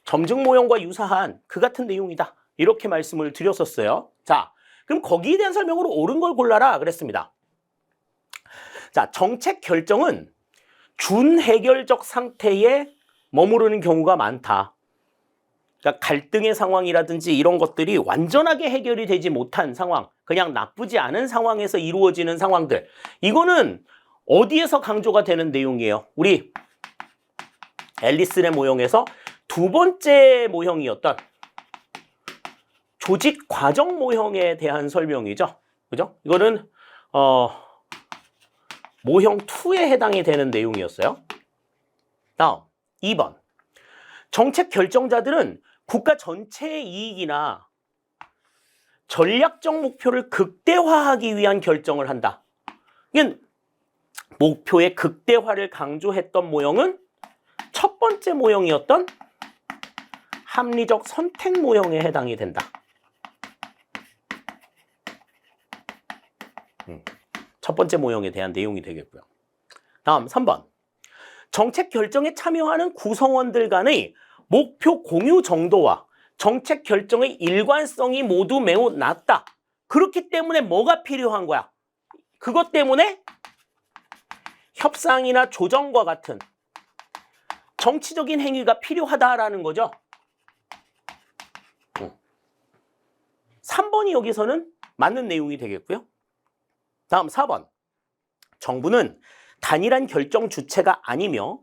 점증 모형과 유사한 그 같은 내용이다. 이렇게 말씀을 드렸었어요. 자, 그럼 거기에 대한 설명으로 옳은 걸 골라라 그랬습니다. 자, 정책 결정은 준해결적 상태에 머무르는 경우가 많다. 그러니까 갈등의 상황이라든지 이런 것들이 완전하게 해결이 되지 못한 상황, 그냥 나쁘지 않은 상황에서 이루어지는 상황들, 이거는 어디에서 강조가 되는 내용이에요? 우리 앨리슨의 모형에서 두 번째 모형이었던 조직 과정 모형에 대한 설명이죠. 그죠? 이거는 모형 2에 해당이 되는 내용이었어요. 다음 2번. 정책 결정자들은 국가 전체의 이익이나 전략적 목표를 극대화하기 위한 결정을 한다. 이건 목표의 극대화를 강조했던 모형은 첫 번째 모형이었던 합리적 선택 모형에 해당이 된다. 첫 번째 모형에 대한 내용이 되겠고요. 다음 3번. 정책 결정에 참여하는 구성원들 간의 목표 공유 정도와 정책 결정의 일관성이 모두 매우 낮다. 그렇기 때문에 뭐가 필요한 거야? 그것 때문에 협상이나 조정과 같은 정치적인 행위가 필요하다라는 거죠. 3번이 여기서는 맞는 내용이 되겠고요. 다음 4번. 정부는 단일한 결정 주체가 아니며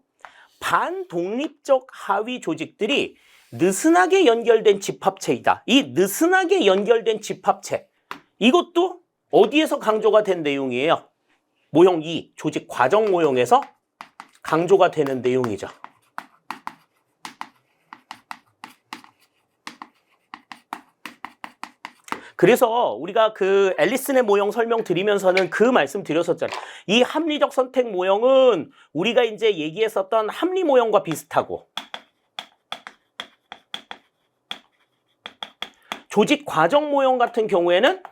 반독립적 하위 조직들이 느슨하게 연결된 집합체이다. 이 느슨하게 연결된 집합체, 이것도 어디에서 강조가 된 내용이에요? 모형 2, 조직 과정 모형에서 강조가 되는 내용이죠. 그래서 우리가 그 앨리슨의 모형 설명드리면서는 그 말씀 드렸었잖아요. 이 합리적 선택 모형은 우리가 이제 얘기했었던 합리 모형과 비슷하고, 조직 과정 모형 같은 경우에는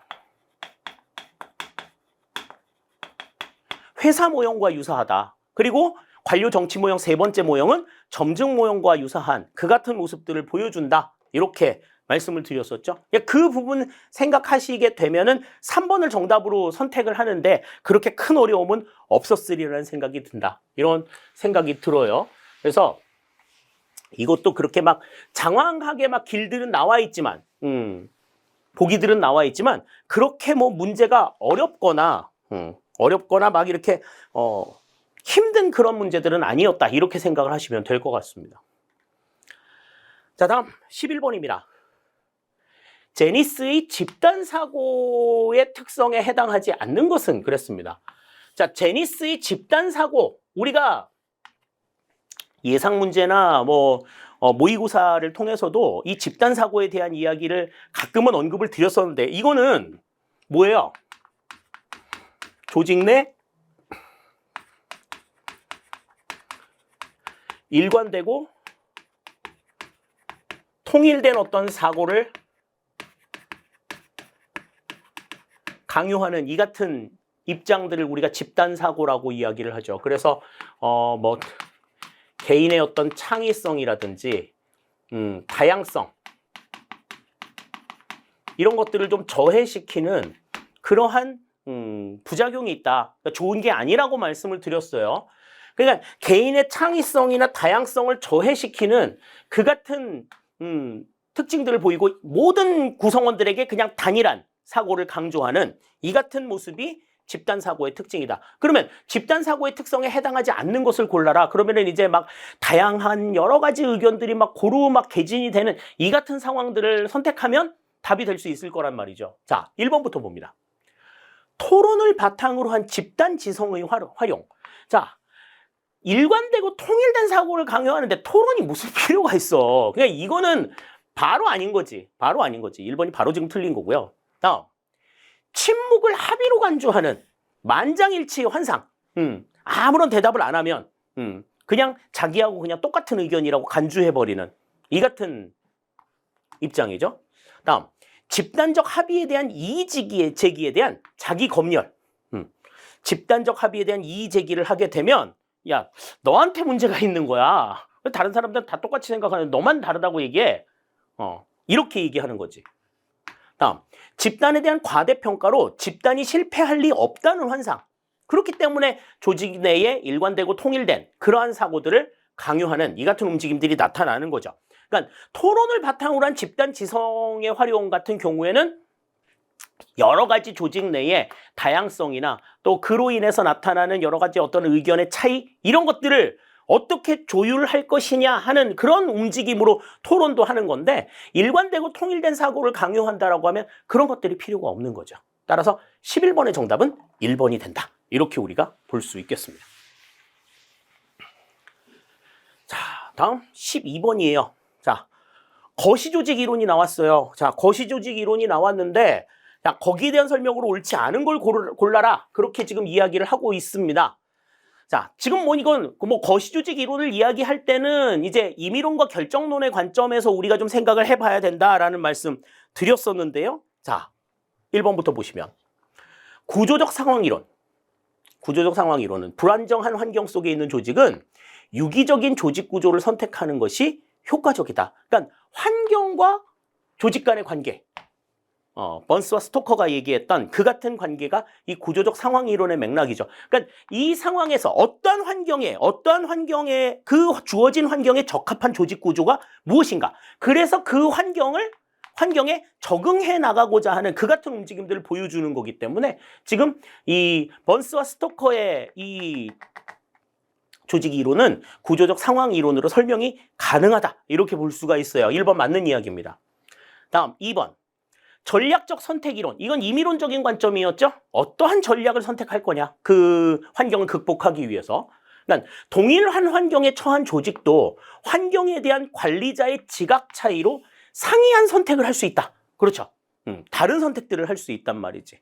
회사 모형과 유사하다. 그리고 관료 정치 모형 세 번째 모형은 점증 모형과 유사한 그 같은 모습들을 보여준다. 이렇게 말씀을 드렸었죠. 그 부분 생각하시게 되면은 3번을 정답으로 선택을 하는데 그렇게 큰 어려움은 없었으리라는 생각이 든다. 이런 생각이 들어요. 그래서 이것도 그렇게 막 장황하게 막 길들은 나와 있지만, 보기들은 나와 있지만, 그렇게 뭐 문제가 어렵거나 막 이렇게, 힘든 그런 문제들은 아니었다. 이렇게 생각을 하시면 될 것 같습니다. 자, 다음 11번입니다. 제니스의 집단사고의 특성에 해당하지 않는 것은 그랬습니다. 자, 제니스의 집단사고, 우리가 예상 문제나 뭐 모의고사를 통해서도 이 집단사고에 대한 이야기를 가끔은 언급을 드렸었는데, 이거는 뭐예요? 조직 내 일관되고 통일된 어떤 사고를 강요하는 이 같은 입장들을 우리가 집단사고라고 이야기를 하죠. 그래서 뭐 개인의 어떤 창의성이라든지 다양성 이런 것들을 좀 저해시키는 그러한 부작용이 있다. 그러니까 좋은 게 아니라고 말씀을 드렸어요. 그러니까 개인의 창의성이나 다양성을 저해시키는 그 같은 특징들을 보이고 모든 구성원들에게 그냥 단일한 사고를 강조하는 이 같은 모습이 집단사고의 특징이다. 그러면 집단사고의 특성에 해당하지 않는 것을 골라라. 그러면은 이제 막 다양한 여러 가지 의견들이 막 고루 막 개진이 되는 이 같은 상황들을 선택하면 답이 될 수 있을 거란 말이죠. 자, 1번부터 봅니다. 토론을 바탕으로 한 집단 지성의 활용. 자, 일관되고 통일된 사고를 강요하는데 토론이 무슨 필요가 있어. 그냥 이거는 바로 아닌 거지. 바로 아닌 거지. 1번이 바로 지금 틀린 거고요. 다음. 침묵을 합의로 간주하는 만장일치의 환상. 아무런 대답을 안 하면 그냥 자기하고 그냥 똑같은 의견이라고 간주해버리는 이 같은 입장이죠. 다음. 집단적 합의에 대한 이의 제기에 대한 자기 검열. 집단적 합의에 대한 이의 제기를 하게 되면 야, 너한테 문제가 있는 거야. 다른 사람들은 다 똑같이 생각하는데 너만 다르다고 얘기해. 이렇게 얘기하는 거지. 다음, 집단에 대한 과대평가로 집단이 실패할 리 없다는 환상. 그렇기 때문에 조직 내에 일관되고 통일된 그러한 사고들을 강요하는 이 같은 움직임들이 나타나는 거죠. 그러니까 토론을 바탕으로 한 집단 지성의 활용 같은 경우에는 여러 가지 조직 내의 다양성이나 또 그로 인해서 나타나는 여러 가지 어떤 의견의 차이 이런 것들을 어떻게 조율할 것이냐 하는 그런 움직임으로 토론도 하는 건데 일관되고 통일된 사고를 강요한다라고 하면 그런 것들이 필요가 없는 거죠. 따라서 11번의 정답은 1번이 된다. 이렇게 우리가 볼 수 있겠습니다. 자, 다음 12번이에요. 자, 거시조직 이론이 나왔어요. 자, 거시조직 이론이 나왔는데 자, 거기에 대한 설명으로 옳지 않은 걸 골라라. 그렇게 지금 이야기를 하고 있습니다. 자, 지금 뭐 이건 뭐 거시조직 이론을 이야기할 때는 이제 임의론과 결정론의 관점에서 우리가 좀 생각을 해봐야 된다라는 말씀 드렸었는데요. 자, 1번부터 보시면 구조적 상황 이론. 구조적 상황 이론은 불안정한 환경 속에 있는 조직은 유기적인 조직 구조를 선택하는 것이 효과적이다. 그러니까 환경과 조직 간의 관계. 번스와 스토커가 얘기했던 그 같은 관계가 이 구조적 상황 이론의 맥락이죠. 그러니까 이 상황에서 어떠한 환경에 그 주어진 환경에 적합한 조직 구조가 무엇인가. 그래서 그 환경에 적응해 나가고자 하는 그 같은 움직임들을 보여주는 거기 때문에 지금 이 번스와 스토커의 이 조직 이론은 구조적 상황 이론으로 설명이 가능하다. 이렇게 볼 수가 있어요. 1번 맞는 이야기입니다. 다음 2번. 전략적 선택 이론. 이건 임의론적인 관점이었죠. 어떠한 전략을 선택할 거냐. 그 환경을 극복하기 위해서. 그러니까 동일한 환경에 처한 조직도 환경에 대한 관리자의 지각 차이로 상이한 선택을 할 수 있다. 그렇죠. 다른 선택들을 할 수 있단 말이지.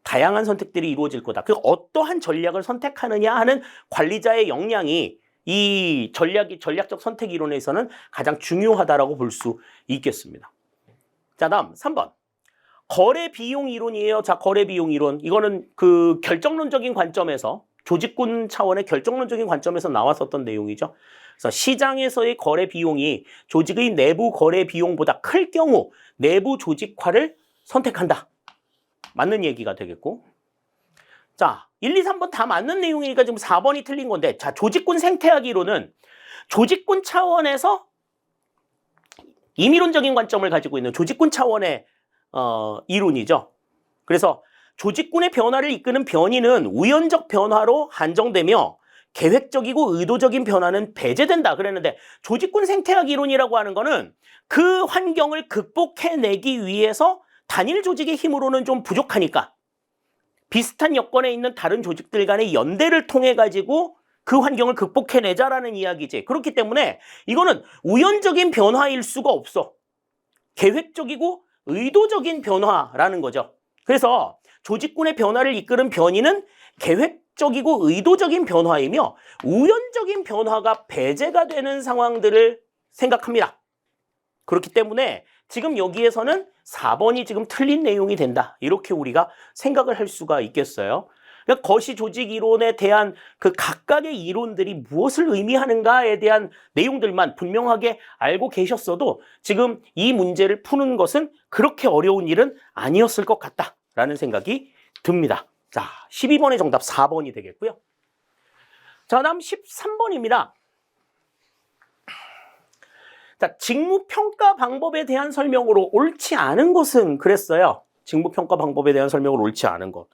다양한 선택들이 이루어질 거다. 그 어떠한 전략을 선택하느냐 하는 관리자의 역량이 이 전략적 선택 이론에서는 가장 중요하다라고 볼 수 있겠습니다. 자, 다음 3번. 거래 비용 이론이에요. 자, 거래 비용 이론. 이거는 그 결정론적인 관점에서 조직군 차원의 결정론적인 관점에서 나왔었던 내용이죠. 그래서 시장에서의 거래 비용이 조직의 내부 거래 비용보다 클 경우 내부 조직화를 선택한다. 맞는 얘기가 되겠고. 자, 1, 2, 3번 다 맞는 내용이니까 지금 4번이 틀린 건데, 자, 조직군 생태학 이론은 조직군 차원에서 임의론적인 관점을 가지고 있는 조직군 차원의 이론이죠. 그래서 조직군의 변화를 이끄는 변이는 우연적 변화로 한정되며 계획적이고 의도적인 변화는 배제된다 그랬는데, 조직군 생태학 이론이라고 하는 거는 그 환경을 극복해내기 위해서 단일 조직의 힘으로는 좀 부족하니까 비슷한 여건에 있는 다른 조직들 간의 연대를 통해 가지고 그 환경을 극복해내자라는 이야기지. 그렇기 때문에 이거는 우연적인 변화일 수가 없어. 계획적이고 의도적인 변화라는 거죠. 그래서 조직군의 변화를 이끄는 변이는 계획적이고 의도적인 변화이며 우연적인 변화가 배제가 되는 상황들을 생각합니다. 그렇기 때문에 지금 여기에서는 4번이 지금 틀린 내용이 된다. 이렇게 우리가 생각을 할 수가 있겠어요. 그러니까 거시 조직 이론에 대한 그 각각의 이론들이 무엇을 의미하는가에 대한 내용들만 분명하게 알고 계셨어도 지금 이 문제를 푸는 것은 그렇게 어려운 일은 아니었을 것 같다라는 생각이 듭니다. 자, 12번의 정답 4번이 되겠고요. 자, 다음 13번입니다. 자, 직무평가 방법에 대한 설명으로 옳지 않은 것은 그랬어요. 직무평가 방법에 대한 설명으로 옳지 않은 것.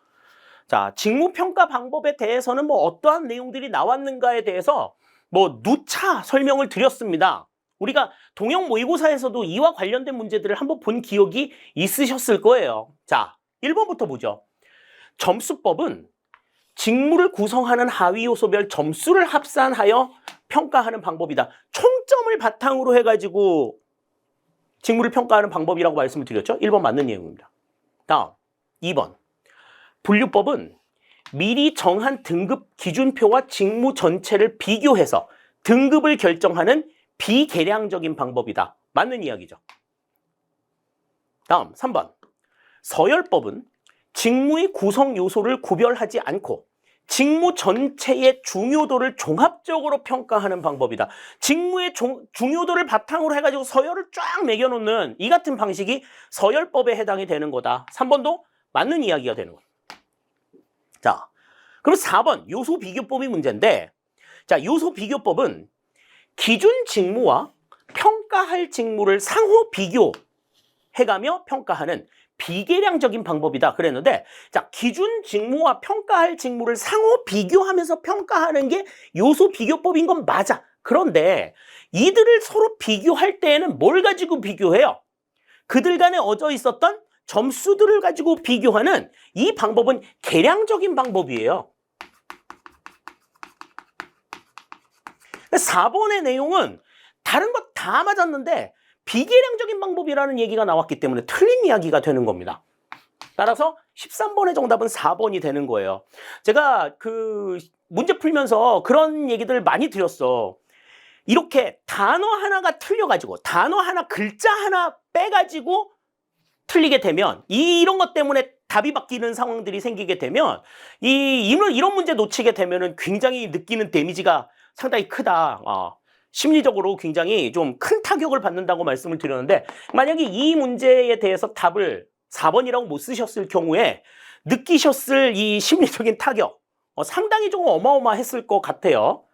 자, 직무평가 방법에 대해서는 뭐 어떠한 내용들이 나왔는가에 대해서 뭐 누차 설명을 드렸습니다. 우리가 동형 모의고사에서도 이와 관련된 문제들을 한번 본 기억이 있으셨을 거예요. 자, 1번부터 보죠. 점수법은 직무를 구성하는 하위 요소별 점수를 합산하여 평가하는 방법이다. 총점을 바탕으로 해가지고 직무를 평가하는 방법이라고 말씀을 드렸죠. 1번 맞는 내용입니다. 다음 2번. 분류법은 미리 정한 등급 기준표와 직무 전체를 비교해서 등급을 결정하는 비계량적인 방법이다. 맞는 이야기죠. 다음 3번. 서열법은 직무의 구성 요소를 구별하지 않고 직무 전체의 중요도를 종합적으로 평가하는 방법이다. 직무의 중요도를 바탕으로 해가지고 서열을 쫙 매겨놓는 이 같은 방식이 서열법에 해당이 되는 거다. 3번도 맞는 이야기가 되는 거다. 자, 그럼 4번 요소 비교법이 문제인데, 자, 요소 비교법은 기준 직무와 평가할 직무를 상호 비교해가며 평가하는 비계량적인 방법이다 그랬는데, 자, 기준 직무와 평가할 직무를 상호 비교하면서 평가하는 게 요소 비교법인 건 맞아. 그런데 이들을 서로 비교할 때에는 뭘 가지고 비교해요? 그들 간에 어져 있었던 점수들을 가지고 비교하는 이 방법은 계량적인 방법이에요. 4번의 내용은 다른 것 다 맞았는데 비계량적인 방법이라는 얘기가 나왔기 때문에 틀린 이야기가 되는 겁니다. 따라서 13번의 정답은 4번이 되는 거예요. 제가 그 문제 풀면서 그런 얘기들 많이 드렸어. 이렇게 단어 하나가 틀려가지고 단어 하나, 글자 하나 빼가지고 틀리게 되면 이런 것 때문에 답이 바뀌는 상황들이 생기게 되면 이런 문제 놓치게 되면은 굉장히 느끼는 데미지가 상당히 크다. 심리적으로 굉장히 좀 큰 타격을 받는다고 말씀을 드렸는데, 만약에 이 문제에 대해서 답을 4번이라고 못 쓰셨을 경우에 느끼셨을 이 심리적인 타격 상당히 좀 어마어마했을 것 같아요.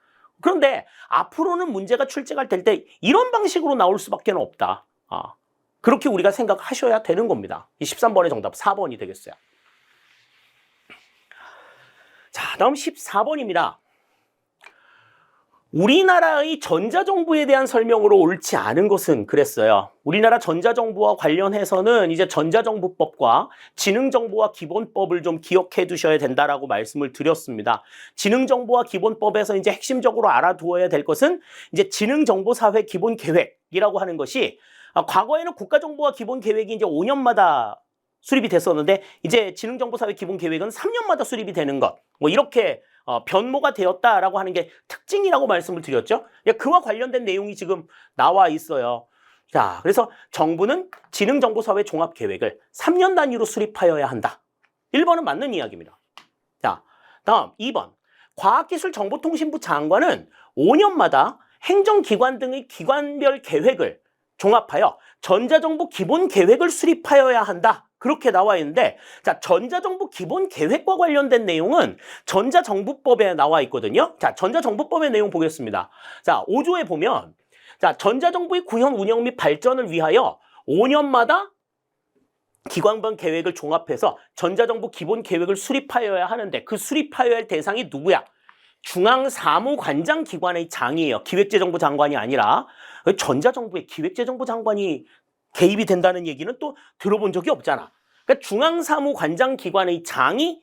그런데 앞으로는 문제가 출제가 될 때 이런 방식으로 나올 수밖에 없다. 그렇게 우리가 생각하셔야 되는 겁니다. 이 13번의 정답 4번이 되겠어요. 자, 다음 14번입니다. 우리나라의 전자정부에 대한 설명으로 옳지 않은 것은 그랬어요. 우리나라 전자정부와 관련해서는 이제 전자정부법과 지능정보화 기본법을 좀 기억해 두셔야 된다라고 말씀을 드렸습니다. 지능정보화 기본법에서 이제 핵심적으로 알아두어야 될 것은 이제 지능정보사회 기본계획이라고 하는 것이, 과거에는 국가정보화 기본계획이 이제 5년마다 수립이 됐었는데 이제 지능정보사회 기본계획은 3년마다 수립이 되는 것, 뭐 이렇게 변모가 되었다라고 하는 게 특징이라고 말씀을 드렸죠. 그와 관련된 내용이 지금 나와 있어요. 자, 그래서 정부는 지능정보사회 종합계획을 3년 단위로 수립하여야 한다. 1번은 맞는 이야기입니다. 자, 다음 2번. 과학기술정보통신부 장관은 5년마다 행정기관 등의 기관별 계획을 종합하여 전자정보 기본계획을 수립하여야 한다. 그렇게 나와 있는데, 자, 전자정부 기본 계획과 관련된 내용은 전자정부법에 나와 있거든요. 자, 전자정부법의 내용 보겠습니다. 자, 5조에 보면, 자, 전자정부의 구현 운영 및 발전을 위하여 5년마다 기관별 계획을 종합해서 전자정부 기본 계획을 수립하여야 하는데, 그 수립하여야 할 대상이 누구야? 중앙사무관장기관의 장이에요. 기획재정부 장관이 아니라. 전자정부의 기획재정부 장관이 개입이 된다는 얘기는 또 들어본 적이 없잖아. 그러니까 중앙사무관장기관의 장이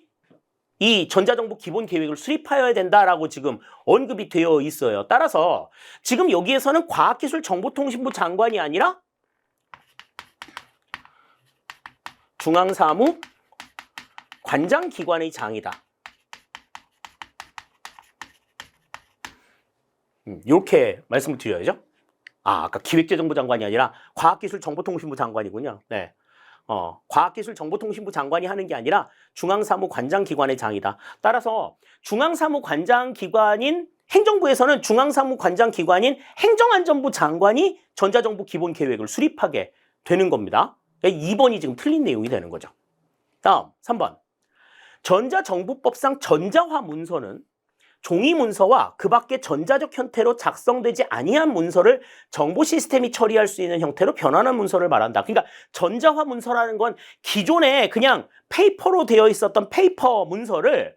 이 전자정부 기본 계획을 수립하여야 된다라고 지금 언급이 되어 있어요. 따라서 지금 여기에서는 과학기술정보통신부 장관이 아니라 중앙사무관장기관의 장이다. 이렇게 말씀을 드려야죠. 아까 기획재정부 장관이 아니라 과학기술정보통신부 장관이군요. 네. 과학기술정보통신부 장관이 하는 게 아니라 중앙사무관장기관의 장이다. 따라서 중앙사무관장기관인 행정부에서는 중앙사무관장기관인 행정안전부 장관이 전자정부 기본계획을 수립하게 되는 겁니다. 2번이 지금 틀린 내용이 되는 거죠. 다음 3번. 전자정부법상 전자화 문서는 종이 문서와 그 밖의 전자적 형태로 작성되지 아니한 문서를 정보 시스템이 처리할 수 있는 형태로 변환한 문서를 말한다. 그러니까 전자화 문서라는 건 기존에 그냥 페이퍼로 되어 있었던 페이퍼 문서를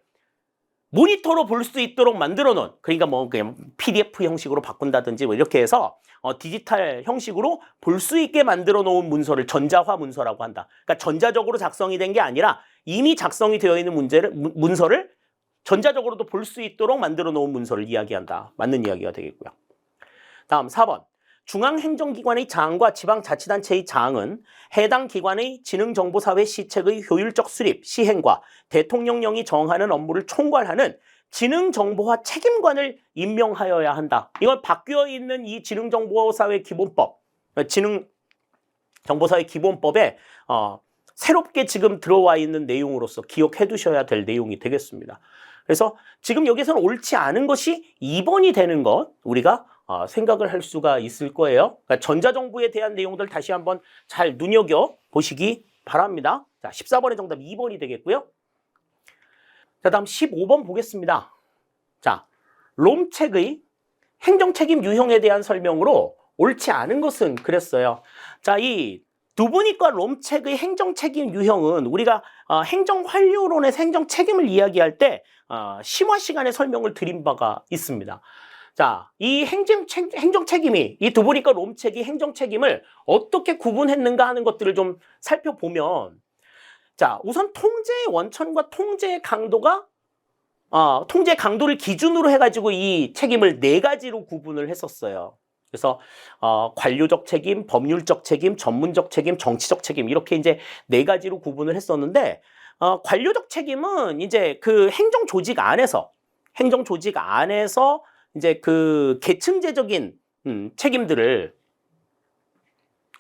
모니터로 볼 수 있도록 만들어 놓은, 그러니까 뭐 그냥 PDF 형식으로 바꾼다든지 뭐 이렇게 해서 디지털 형식으로 볼 수 있게 만들어 놓은 문서를 전자화 문서라고 한다. 그러니까 전자적으로 작성이 된 게 아니라 이미 작성이 되어 있는 문서를 전자적으로도 볼 수 있도록 만들어 놓은 문서를 이야기한다. 맞는 이야기가 되겠고요. 다음 4번. 중앙행정기관의 장과 지방자치단체의 장은 해당 기관의 지능정보사회 시책의 효율적 수립, 시행과 대통령령이 정하는 업무를 총괄하는 지능정보화 책임관을 임명하여야 한다. 이건 바뀌어 있는 이 지능정보사회 기본법, 지능정보사회 기본법에 새롭게 지금 들어와 있는 내용으로서 기억해 두셔야 될 내용이 되겠습니다. 그래서 지금 여기서는 옳지 않은 것이 2번이 되는 것 우리가 생각을 할 수가 있을 거예요. 그러니까 전자정부에 대한 내용들 다시 한번 잘 눈여겨보시기 바랍니다. 자, 14번의 정답 2번이 되겠고요. 자, 다음 15번 보겠습니다. 자, 롬책의 행정책임 유형에 대한 설명으로 옳지 않은 것은 그랬어요. 자, 이 두부니까 롬책의 행정책임 유형은 우리가 행정환료론에서 행정책임을 이야기할 때 심화 시간에 설명을 드린 바가 있습니다. 자, 이 행정책임이 이 두부니까 롬책이 행정책임을 어떻게 구분했는가 하는 것들을 좀 살펴보면, 자, 우선 통제의 원천과 통제의 강도가 통제 강도를 기준으로 해가지고 이 책임을 4가지로 구분을 했었어요. 그래서 관료적 책임, 법률적 책임, 전문적 책임, 정치적 책임 이렇게 이제 4가지로 구분을 했었는데, 관료적 책임은 이제 그 행정 조직 안에서 이제 그 계층제적인 책임들을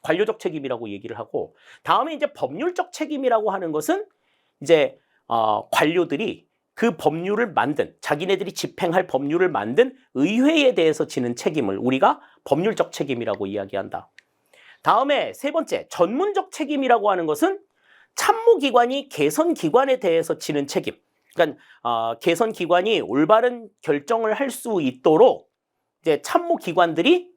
관료적 책임이라고 얘기를 하고, 다음에 이제 법률적 책임이라고 하는 것은 이제 관료들이 그 법률을 만든, 자기네들이 집행할 법률을 만든 의회에 대해서 지는 책임을 우리가 법률적 책임이라고 이야기한다. 다음에 3번째, 전문적 책임이라고 하는 것은 참모기관이 개선기관에 대해서 지는 책임. 그러니까 개선기관이 올바른 결정을 할 수 있도록 이제 참모기관들이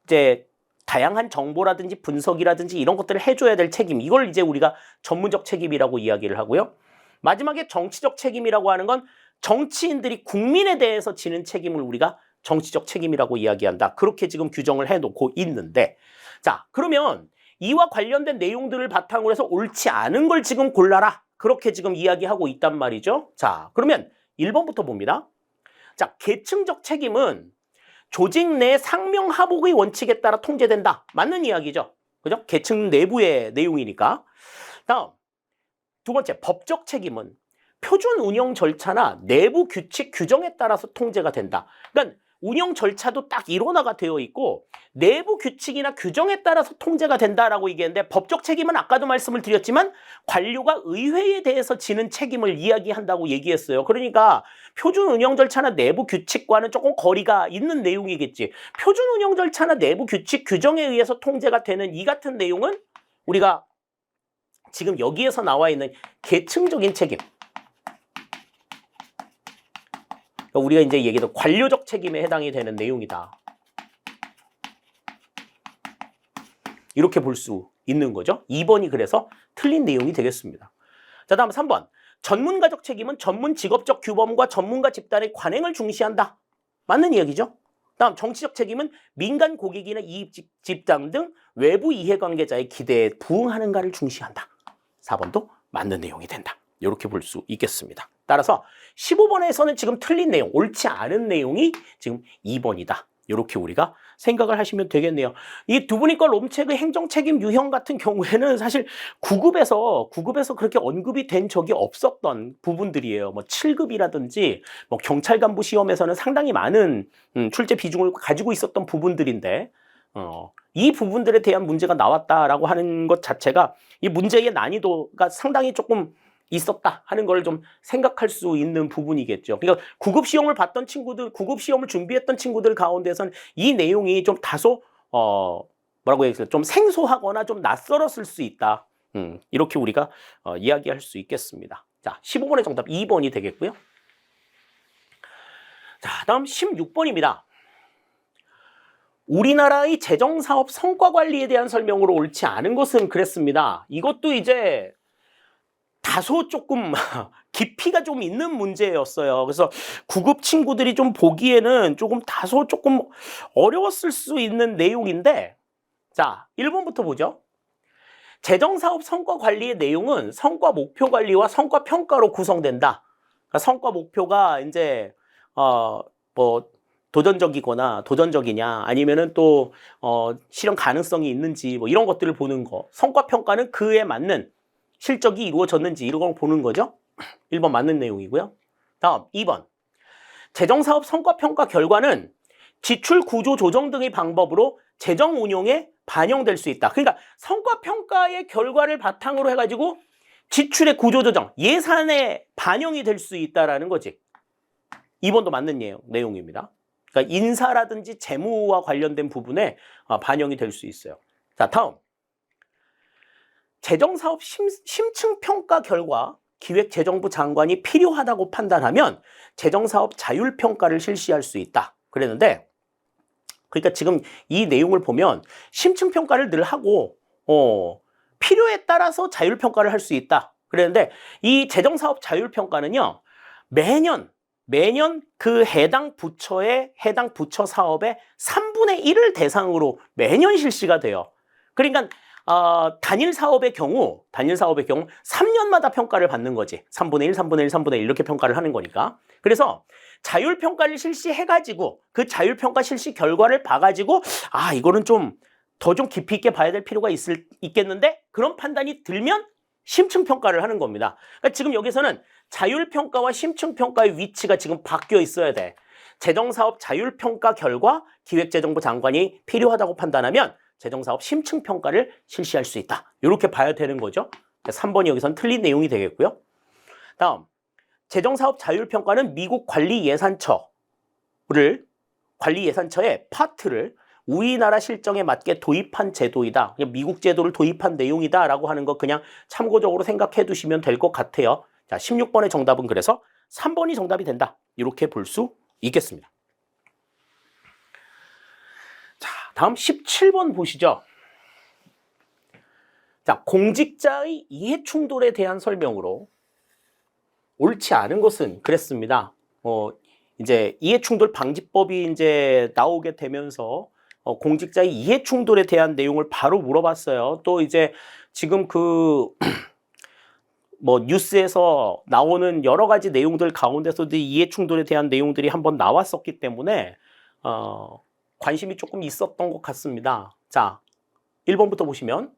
이제 다양한 정보라든지 분석이라든지 이런 것들을 해줘야 될 책임. 이걸 이제 우리가 전문적 책임이라고 이야기를 하고요. 마지막에 정치적 책임이라고 하는 건 정치인들이 국민에 대해서 지는 책임을 우리가 정치적 책임이라고 이야기한다. 그렇게 지금 규정을 해놓고 있는데, 자, 그러면 이와 관련된 내용들을 바탕으로 해서 옳지 않은 걸 지금 골라라. 그렇게 지금 이야기하고 있단 말이죠. 자, 그러면 1번부터 봅니다. 자, 계층적 책임은 조직 내 상명하복의 원칙에 따라 통제된다. 맞는 이야기죠. 그죠? 계층 내부의 내용이니까. 다음. 2번째, 법적 책임은 표준 운영 절차나 내부 규칙 규정에 따라서 통제가 된다. 그러니까 운영 절차도 딱 일원화가 되어 있고 내부 규칙이나 규정에 따라서 통제가 된다라고 얘기했는데, 법적 책임은 아까도 말씀을 드렸지만 관료가 의회에 대해서 지는 책임을 이야기한다고 얘기했어요. 그러니까 표준 운영 절차나 내부 규칙과는 조금 거리가 있는 내용이겠지. 표준 운영 절차나 내부 규칙 규정에 의해서 통제가 되는 이 같은 내용은 우리가 지금 여기에서 나와 있는 계층적인 책임. 그러니까 우리가 이제 얘기했던 관료적 책임에 해당이 되는 내용이다. 이렇게 볼 수 있는 거죠. 2번이 그래서 틀린 내용이 되겠습니다. 자, 다음 3번. 전문가적 책임은 전문 직업적 규범과 전문가 집단의 관행을 중시한다. 맞는 이야기죠. 다음 정치적 책임은 민간 고객이나 이익 집단 등 외부 이해관계자의 기대에 부응하는가를 중시한다. 4번도 맞는 내용이 된다. 이렇게 볼 수 있겠습니다. 따라서 15번에서는 지금 틀린 내용, 옳지 않은 내용이 지금 2번이다. 이렇게 우리가 생각을 하시면 되겠네요. 이 두부니까 롬책의 행정책임 유형 같은 경우에는 사실 9급에서 그렇게 언급이 된 적이 없었던 부분들이에요. 뭐 7급이라든지 뭐 경찰 간부 시험에서는 상당히 많은 출제 비중을 가지고 있었던 부분들인데 이 부분들에 대한 문제가 나왔다라고 하는 것 자체가 이 문제의 난이도가 상당히 조금 있었다 하는 걸 좀 생각할 수 있는 부분이겠죠. 그러니까 9급 시험을 봤던 친구들, 9급 시험을 준비했던 친구들 가운데서는 이 내용이 좀 다소 뭐라고 해야 되나 좀 생소하거나 좀 낯설었을 수 있다. 이렇게 우리가 이야기할 수 있겠습니다. 자, 15번의 정답 2번이 되겠고요. 자, 다음 16번입니다. 우리나라의 재정사업 성과관리에 대한 설명으로 옳지 않은 것은 그랬습니다. 이것도 이제 다소 조금 깊이가 좀 있는 문제였어요. 그래서 9급 친구들이 좀 보기에는 다소 조금 어려웠을 수 있는 내용인데, 자, 1번부터 보죠. 재정사업 성과관리의 내용은 성과 목표 관리와 성과 평가로 구성된다. 그러니까 성과 목표가 이제 뭐 도전적이냐 아니면은 또 실현 가능성이 있는지 뭐 이런 것들을 보는 거. 성과 평가는 그에 맞는 실적이 이루어졌는지 이런 걸 보는 거죠. 1번 맞는 내용이고요. 다음 2번. 재정사업 성과평가 결과는 지출 구조 조정 등의 방법으로 재정 운용에 반영될 수 있다. 그러니까 성과평가의 결과를 바탕으로 해가지고 지출의 구조 조정, 예산에 반영이 될 수 있다라는 거지. 2번도 맞는 내용입니다. 그러니까 인사라든지 재무와 관련된 부분에 반영이 될 수 있어요. 자, 다음. 재정사업 심층평가 결과 기획재정부 장관이 필요하다고 판단하면 재정사업 자율평가를 실시할 수 있다. 그랬는데 그러니까 지금 이 내용을 보면 심층평가를 늘 하고 필요에 따라서 자율평가를 할 수 있다. 그랬는데 이 재정사업 자율평가는요. 매년 그 해당 부처 사업의 3분의 1을 대상으로 매년 실시가 돼요. 그러니까 단일 사업의 경우 3년마다 평가를 받는 거지. 3분의 1, 3분의 1, 3분의 1 이렇게 평가를 하는 거니까. 그래서 자율평가를 실시해가지고 그 자율평가 실시 결과를 봐가지고 이거는 더 깊이 있게 봐야 될 필요가 있겠는데 그런 판단이 들면 심층평가를 하는 겁니다. 그러니까 지금 여기서는 자율평가와 심층평가의 위치가 지금 바뀌어 있어야 돼. 재정사업 자율평가 결과 기획재정부 장관이 필요하다고 판단하면 재정사업 심층평가를 실시할 수 있다. 이렇게 봐야 되는 거죠. 3번이 여기선 틀린 내용이 되겠고요. 다음, 재정사업 자율평가는 미국 관리예산처의 파트를 우리나라 실정에 맞게 도입한 제도이다. 그냥 미국 제도를 도입한 내용이다라고 하는 거 그냥 참고적으로 생각해 두시면 될 것 같아요. 자, 16번의 정답은 그래서 3번이 정답이 된다. 이렇게 볼 수 있겠습니다. 자, 다음 17번 보시죠. 자, 공직자의 이해충돌에 대한 설명으로 옳지 않은 것은 그랬습니다. 이제 이해충돌 방지법이 이제 나오게 되면서 공직자의 이해충돌에 대한 내용을 바로 물어봤어요. 또 이제 지금 뉴스에서 나오는 여러 가지 내용들 가운데서도 이해충돌에 대한 내용들이 한번 나왔었기 때문에 관심이 조금 있었던 것 같습니다. 자, 1번부터 보시면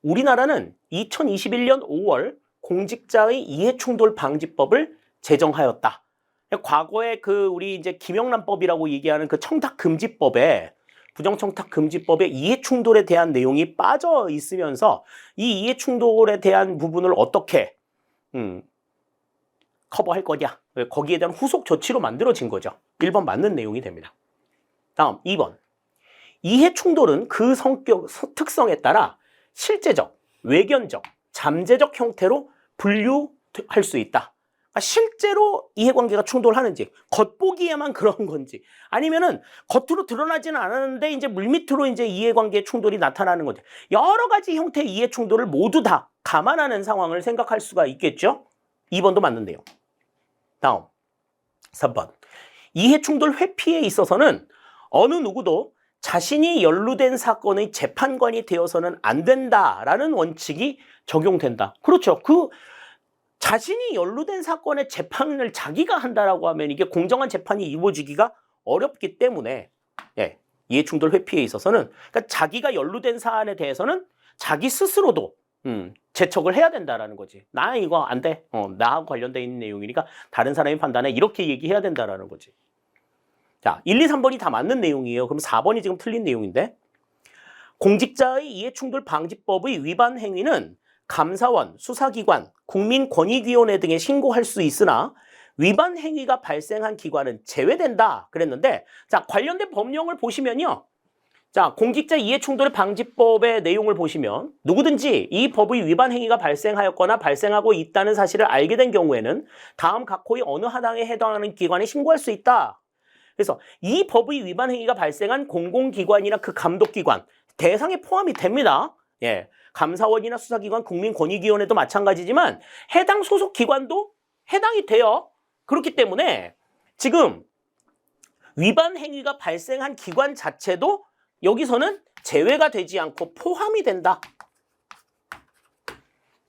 우리나라는 2021년 5월 공직자의 이해충돌 방지법을 제정하였다. 과거에 우리 이제 김영란법이라고 얘기하는 그 청탁금지법에 부정청탁금지법에 이해충돌에 대한 내용이 빠져 있으면서 이 이해충돌에 대한 부분을 어떻게 커버할 거냐. 거기에 대한 후속 조치로 만들어진 거죠. 1번 맞는 내용이 됩니다. 다음 2번. 이해충돌은 그 성격, 특성에 따라 실제적, 외견적, 잠재적 형태로 분류할 수 있다. 그러니까 실제로 이해관계가 충돌하는지, 겉보기에만 그런 건지, 아니면은 겉으로 드러나지는 않았는데 이제 물밑으로 이제 이해관계 충돌이 나타나는 건지, 여러 가지 형태의 이해 충돌을 모두 다 감안하는 상황을 생각할 수가 있겠죠. 2번도 맞는데요. 다음 3번. 이해 충돌 회피에 있어서는 어느 누구도 자신이 연루된 사건의 재판관이 되어서는 안 된다라는 원칙이 적용된다. 그렇죠. 그 자신이 연루된 사건의 재판을 자기가 한다라고 하면 이게 공정한 재판이 이루어지기가 어렵기 때문에 예, 이해충돌 회피에 있어서는 그러니까 자기가 연루된 사안에 대해서는 자기 스스로도 재척을 해야 된다라는 거지. 나 이거 안 돼. 나하고 관련돼 있는 내용이니까 다른 사람이 판단해. 이렇게 얘기해야 된다라는 거지. 자, 1, 2, 3번이 다 맞는 내용이에요. 그럼 4번이 지금 틀린 내용인데, 공직자의 이해충돌 방지법의 위반 행위는 감사원, 수사기관, 국민권익위원회 등에 신고할 수 있으나 위반 행위가 발생한 기관은 제외된다 그랬는데, 자, 관련된 법령을 보시면요. 자, 공직자 이해충돌 방지법의 내용을 보시면 누구든지 이 법의 위반 행위가 발생하였거나 발생하고 있다는 사실을 알게 된 경우에는 다음 각호의 어느 하나에 해당하는 기관에 신고할 수 있다. 그래서 이 법의 위반 행위가 발생한 공공기관이나 그 감독기관 대상에 포함이 됩니다. 예, 감사원이나 수사기관, 국민권익위원회도 마찬가지지만 해당 소속 기관도 해당이 돼요. 그렇기 때문에 지금 위반 행위가 발생한 기관 자체도 여기서는 제외가 되지 않고 포함이 된다.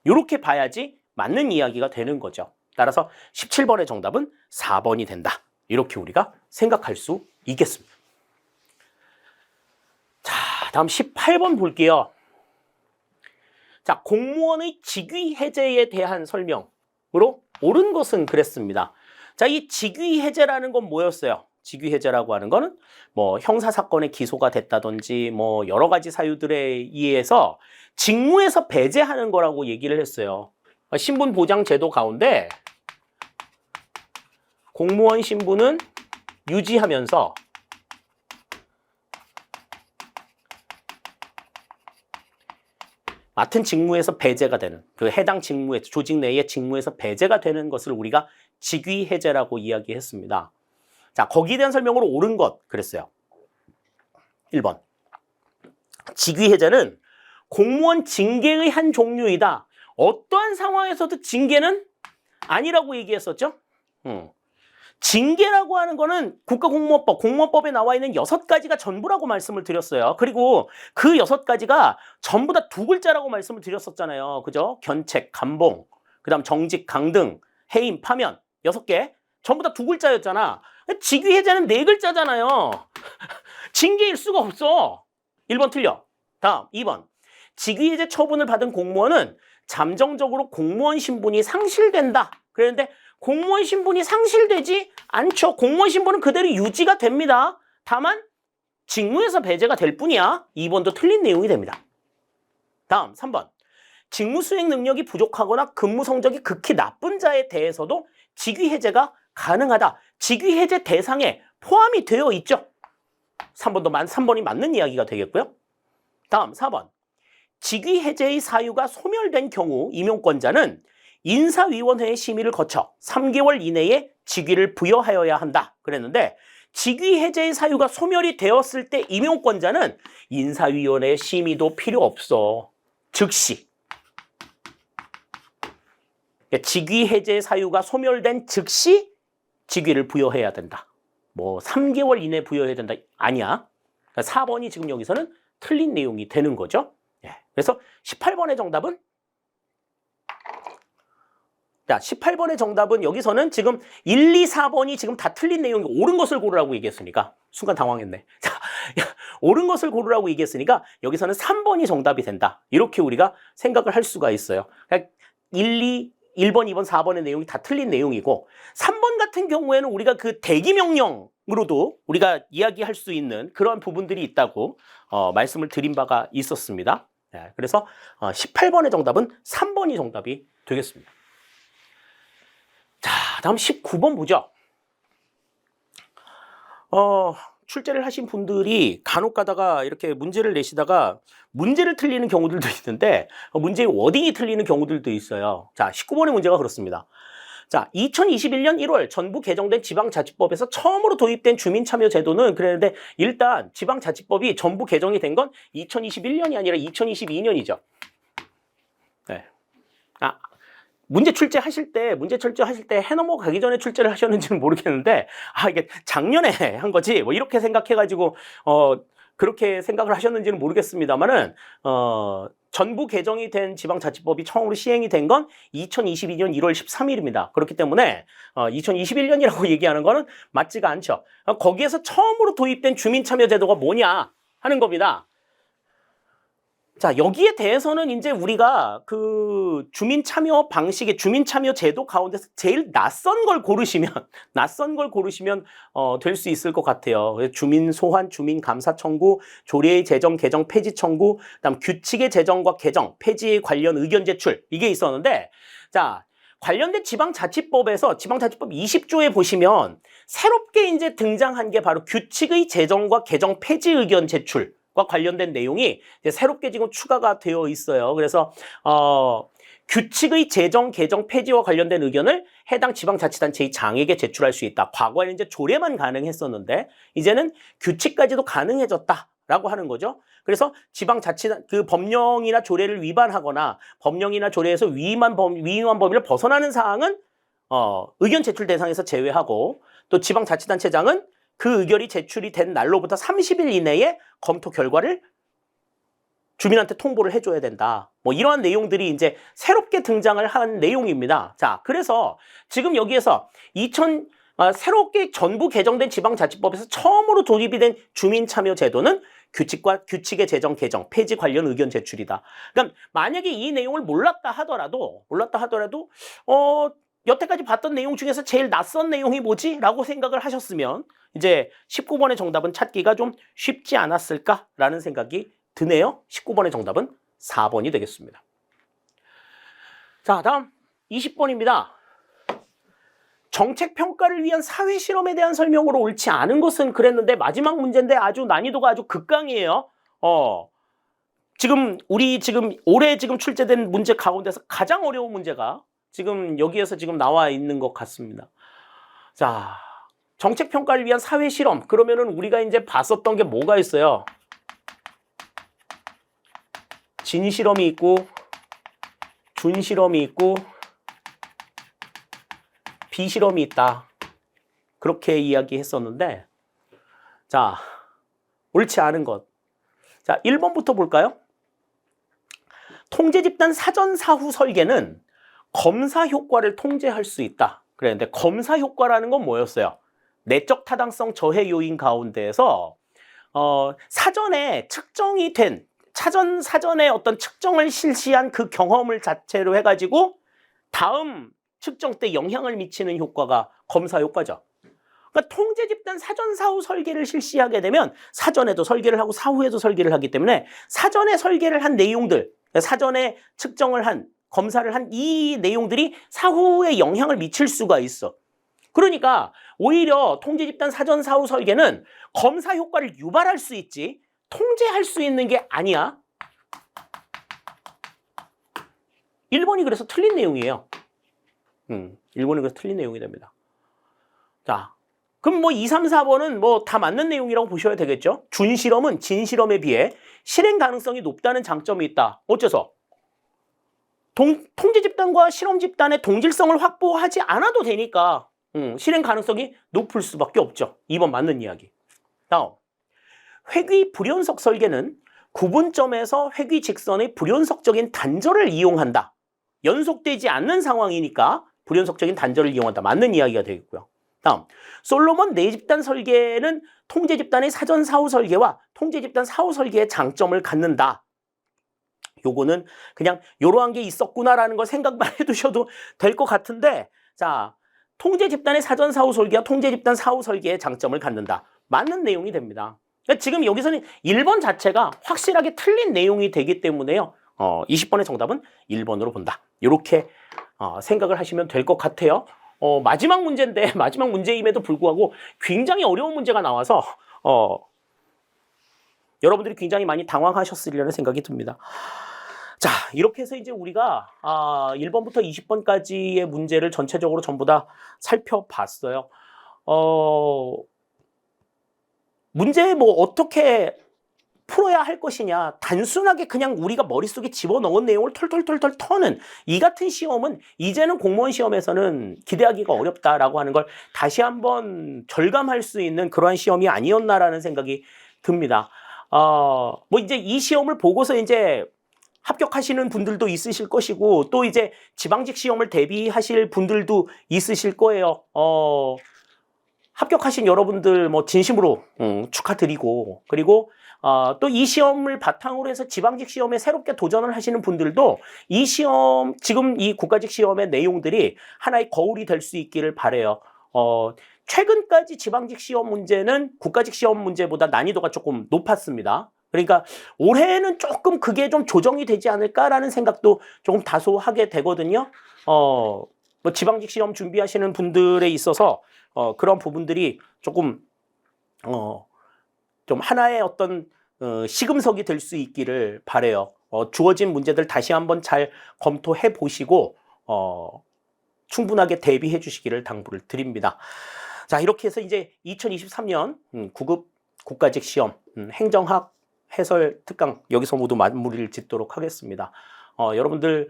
이렇게 봐야지 맞는 이야기가 되는 거죠. 따라서 17번의 정답은 4번이 된다. 이렇게 우리가 생각할 수 있겠습니다. 자, 다음 18번 볼게요. 자, 공무원의 직위 해제에 대한 설명으로 옳은 것은 그랬습니다. 자, 이 직위 해제라는 건 뭐였어요? 직위 해제라고 하는 거는 뭐 형사 사건에 기소가 됐다든지 뭐 여러 가지 사유들에 의해서 직무에서 배제하는 거라고 얘기를 했어요. 신분 보장 제도 가운데 공무원 신분은 유지하면서 맡은 직무에서 배제가 되는, 그 해당 직무에, 조직 내의 직무에서 배제가 되는 것을 우리가 직위 해제라고 이야기했습니다. 자, 거기에 대한 설명으로 옳은 것 그랬어요. 1번. 직위 해제는 공무원 징계의 한 종류이다. 어떠한 상황에서도 징계는 아니라고 얘기했었죠? 징계라고 하는 거는 국가공무원법, 공무원법에 나와 있는 6가지가 전부라고 말씀을 드렸어요. 그리고 그 6가지가 전부 다 2글자라고 말씀을 드렸었잖아요. 그죠? 견책, 감봉, 그 다음 정직, 강등, 해임, 파면 6개. 전부 다 2글자였잖아. 직위 해제는 4글자잖아요. 징계일 수가 없어. 1번 틀려. 다음 2번. 직위 해제 처분을 받은 공무원은 잠정적으로 공무원 신분이 상실된다. 그랬는데 공무원 신분이 상실되지 않죠. 공무원 신분은 그대로 유지가 됩니다. 다만 직무에서 배제가 될 뿐이야. 2번도 틀린 내용이 됩니다. 다음 3번. 직무 수행 능력이 부족하거나 근무 성적이 극히 나쁜 자에 대해서도 직위 해제가 가능하다. 직위 해제 대상에 포함이 되어 있죠. 3번이 맞는 이야기가 되겠고요. 다음 4번. 직위 해제의 사유가 소멸된 경우 임용권자는 인사위원회의 심의를 거쳐 3개월 이내에 직위를 부여하여야 한다. 그랬는데 직위 해제의 사유가 소멸이 되었을 때 임용권자는 인사위원회의 심의도 필요 없어. 즉시. 직위 해제 사유가 소멸된 즉시 직위를 부여해야 된다. 뭐 3개월 이내 부여해야 된다. 아니야. 그러니까 4번이 지금 여기서는 틀린 내용이 되는 거죠. 그래서 18번의 정답은, 자, 18번의 정답은 여기서는 지금 1, 2, 4번이 지금 다 틀린 내용이 옳은 것을 고르라고 얘기했으니까 순간 당황했네. 자, 옳은 것을 고르라고 얘기했으니까 여기서는 3번이 정답이 된다. 이렇게 우리가 생각을 할 수가 있어요. 그러니까 1번, 2번, 4번의 내용이 다 틀린 내용이고 3번 같은 경우에는 우리가 그 대기명령으로도 우리가 이야기할 수 있는 그런 부분들이 있다고 말씀을 드린 바가 있었습니다. 그래서 18번의 정답은 3번이 정답이 되겠습니다. 자, 다음 19번 보죠. 출제를 하신 분들이 간혹 가다가 이렇게 문제를 내시다가 문제를 틀리는 경우들도 있는데 문제의 워딩이 틀리는 경우들도 있어요. 자, 19번의 문제가 그렇습니다. 자, 2021년 1월 전부 개정된 지방자치법에서 처음으로 도입된 주민참여제도는 그랬는데 일단 지방자치법이 전부 개정이 된 건 2021년이 아니라 2022년이죠. 네. 문제 출제하실 때 해 넘어가기 전에 출제를 하셨는지는 모르겠는데 이게 작년에 한 거지 뭐 이렇게 생각해가지고 그렇게 생각을 하셨는지는 모르겠습니다만은 전부 개정이 된 지방자치법이 처음으로 시행이 된 건 2022년 1월 13일입니다. 그렇기 때문에 2021년이라고 얘기하는 거는 맞지가 않죠. 거기에서 처음으로 도입된 주민참여제도가 뭐냐 하는 겁니다. 자, 여기에 대해서는 이제 우리가 그 주민참여 방식의 주민참여 제도 가운데서 제일 낯선 걸 고르시면 될 수 있을 것 같아요. 주민 소환, 주민 감사 청구, 조례의 제정, 개정, 폐지 청구, 그다음 규칙의 제정과 개정, 폐지에 관련 의견 제출 이게 있었는데, 자, 관련된 지방자치법에서 지방자치법 20조에 보시면 새롭게 이제 등장한 게 바로 규칙의 제정과 개정, 폐지 의견 제출. 과 관련된 내용이 이제 새롭게 지금 추가가 되어 있어요. 그래서 규칙의 제정, 개정, 폐지와 관련된 의견을 해당 지방자치단체의 장에게 제출할 수 있다. 과거에는 이제 조례만 가능했었는데 이제는 규칙까지도 가능해졌다라고 하는 거죠. 그래서 지방자치단 그 법령이나 조례를 위반하거나 법령이나 조례에서 위임한 범위를 벗어나는 사항은 의견 제출 대상에서 제외하고, 또 지방자치단체장은 그 의결이 제출이 된 날로부터 30일 이내에 검토 결과를 주민한테 통보를 해줘야 된다. 뭐 이러한 내용들이 이제 새롭게 등장을 한 내용입니다. 자, 그래서 지금 여기에서 새롭게 전부 개정된 지방자치법에서 처음으로 도입이 된 주민참여제도는 규칙의 제정, 개정, 폐지 관련 의견 제출이다. 그러니까 만약에 이 내용을 몰랐다 하더라도 여태까지 봤던 내용 중에서 제일 낯선 내용이 뭐지? 라고 생각을 하셨으면 이제 19번의 정답은 찾기가 좀 쉽지 않았을까라는 생각이 드네요. 19번의 정답은 4번이 되겠습니다. 자, 다음 20번입니다. 정책 평가를 위한 사회 실험에 대한 설명으로 옳지 않은 것은 그랬는데 마지막 문제인데 난이도가 아주 극강이에요. 올해 출제된 문제 가운데서 가장 어려운 문제가 지금 여기에서 지금 나와 있는 것 같습니다. 자, 정책 평가를 위한 사회 실험. 그러면은 우리가 이제 봤었던 게 뭐가 있어요? 진 실험이 있고, 준 실험이 있고, 비 실험이 있다. 그렇게 이야기했었는데, 자, 옳지 않은 것. 자, 1번부터 볼까요? 통제 집단 사전 사후 설계는 검사 효과를 통제할 수 있다. 그랬는데 검사 효과라는 건 뭐였어요? 내적 타당성 저해 요인 가운데에서 사전에 측정이 된 사전에 어떤 측정을 실시한 그 경험을 자체로 해가지고 다음 측정 때 영향을 미치는 효과가 검사 효과죠. 그러니까 통제 집단 사전 사후 설계를 실시하게 되면 사전에도 설계를 하고 사후에도 설계를 하기 때문에 사전에 설계를 한 내용들, 사전에 측정을 한 검사를 한 이 내용들이 사후에 영향을 미칠 수가 있어. 그러니까 오히려 통제 집단 사전 사후 설계는 검사 효과를 유발할 수 있지 통제할 수 있는 게 아니야. 1번이 그래서 틀린 내용이에요. 1번이 그래서 틀린 내용이 됩니다. 자, 그럼 뭐 2, 3, 4번은 뭐 다 맞는 내용이라고 보셔야 되겠죠. 준 실험은 진 실험에 비해 실행 가능성이 높다는 장점이 있다. 어째서? 통제 집단과 실험 집단의 동질성을 확보하지 않아도 되니까 실행 가능성이 높을 수밖에 없죠. 2번 맞는 이야기. 다음, 회귀 불연속 설계는 구분점에서 회귀 직선의 불연속적인 단절을 이용한다. 연속되지 않는 상황이니까 불연속적인 단절을 이용한다. 맞는 이야기가 되겠고요. 다음, 솔로몬 네 집단 설계는 통제 집단의 사전 사후 설계와 통제 집단 사후 설계의 장점을 갖는다. 요거는 그냥 요러한 게 있었구나라는 걸 생각만 해두셔도 될 것 같은데, 자, 통제 집단의 사전 사후 설계와 통제 집단 사후 설계의 장점을 갖는다. 맞는 내용이 됩니다. 그러니까 지금 여기서는 1번 자체가 확실하게 틀린 내용이 되기 때문에요. 20번의 정답은 1번으로 본다. 이렇게 생각을 하시면 될 것 같아요. 마지막 문제인데 마지막 문제임에도 불구하고 굉장히 어려운 문제가 나와서 여러분들이 굉장히 많이 당황하셨으리라는 생각이 듭니다. 자, 이렇게 해서 이제 우리가 1번부터 20번까지의 문제를 전체적으로 전부 다 살펴봤어요. 문제 뭐 어떻게 풀어야 할 것이냐, 단순하게 그냥 우리가 머릿속에 집어넣은 내용을 털털털털 터는 이 같은 시험은 이제는 공무원 시험에서는 기대하기가 어렵다라고 하는 걸 다시 한번 절감할 수 있는 그러한 시험이 아니었나라는 생각이 듭니다. 뭐 이제 이 시험을 보고서 이제 합격하시는 분들도 있으실 것이고, 또 이제 지방직 시험을 대비하실 분들도 있으실 거예요. 합격하신 여러분들 뭐 진심으로 축하드리고, 그리고 또 이 시험을 바탕으로 해서 지방직 시험에 새롭게 도전을 하시는 분들도 이 시험, 지금 이 국가직 시험의 내용들이 하나의 거울이 될 수 있기를 바라요. 최근까지 지방직 시험 문제는 국가직 시험 문제보다 난이도가 조금 높았습니다. 그러니까 올해는 조금 그게 좀 조정이 되지 않을까라는 생각도 조금 다소 하게 되거든요. 뭐 지방직 시험 준비하시는 분들에 있어서 그런 부분들이 조금 좀 하나의 어떤 시금석이 될 수 있기를 바라요. 주어진 문제들 다시 한번 잘 검토해 보시고 충분하게 대비해 주시기를 당부를 드립니다. 자, 이렇게 해서 이제 2023년 9급 국가직 시험 행정학 해설 특강 여기서 모두 마무리를 짓도록 하겠습니다. 여러분들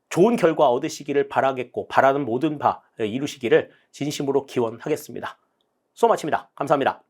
좋은 결과 얻으시기를 바라겠고, 바라는 모든 바 이루시기를 진심으로 기원하겠습니다. 수고 마칩니다. 감사합니다.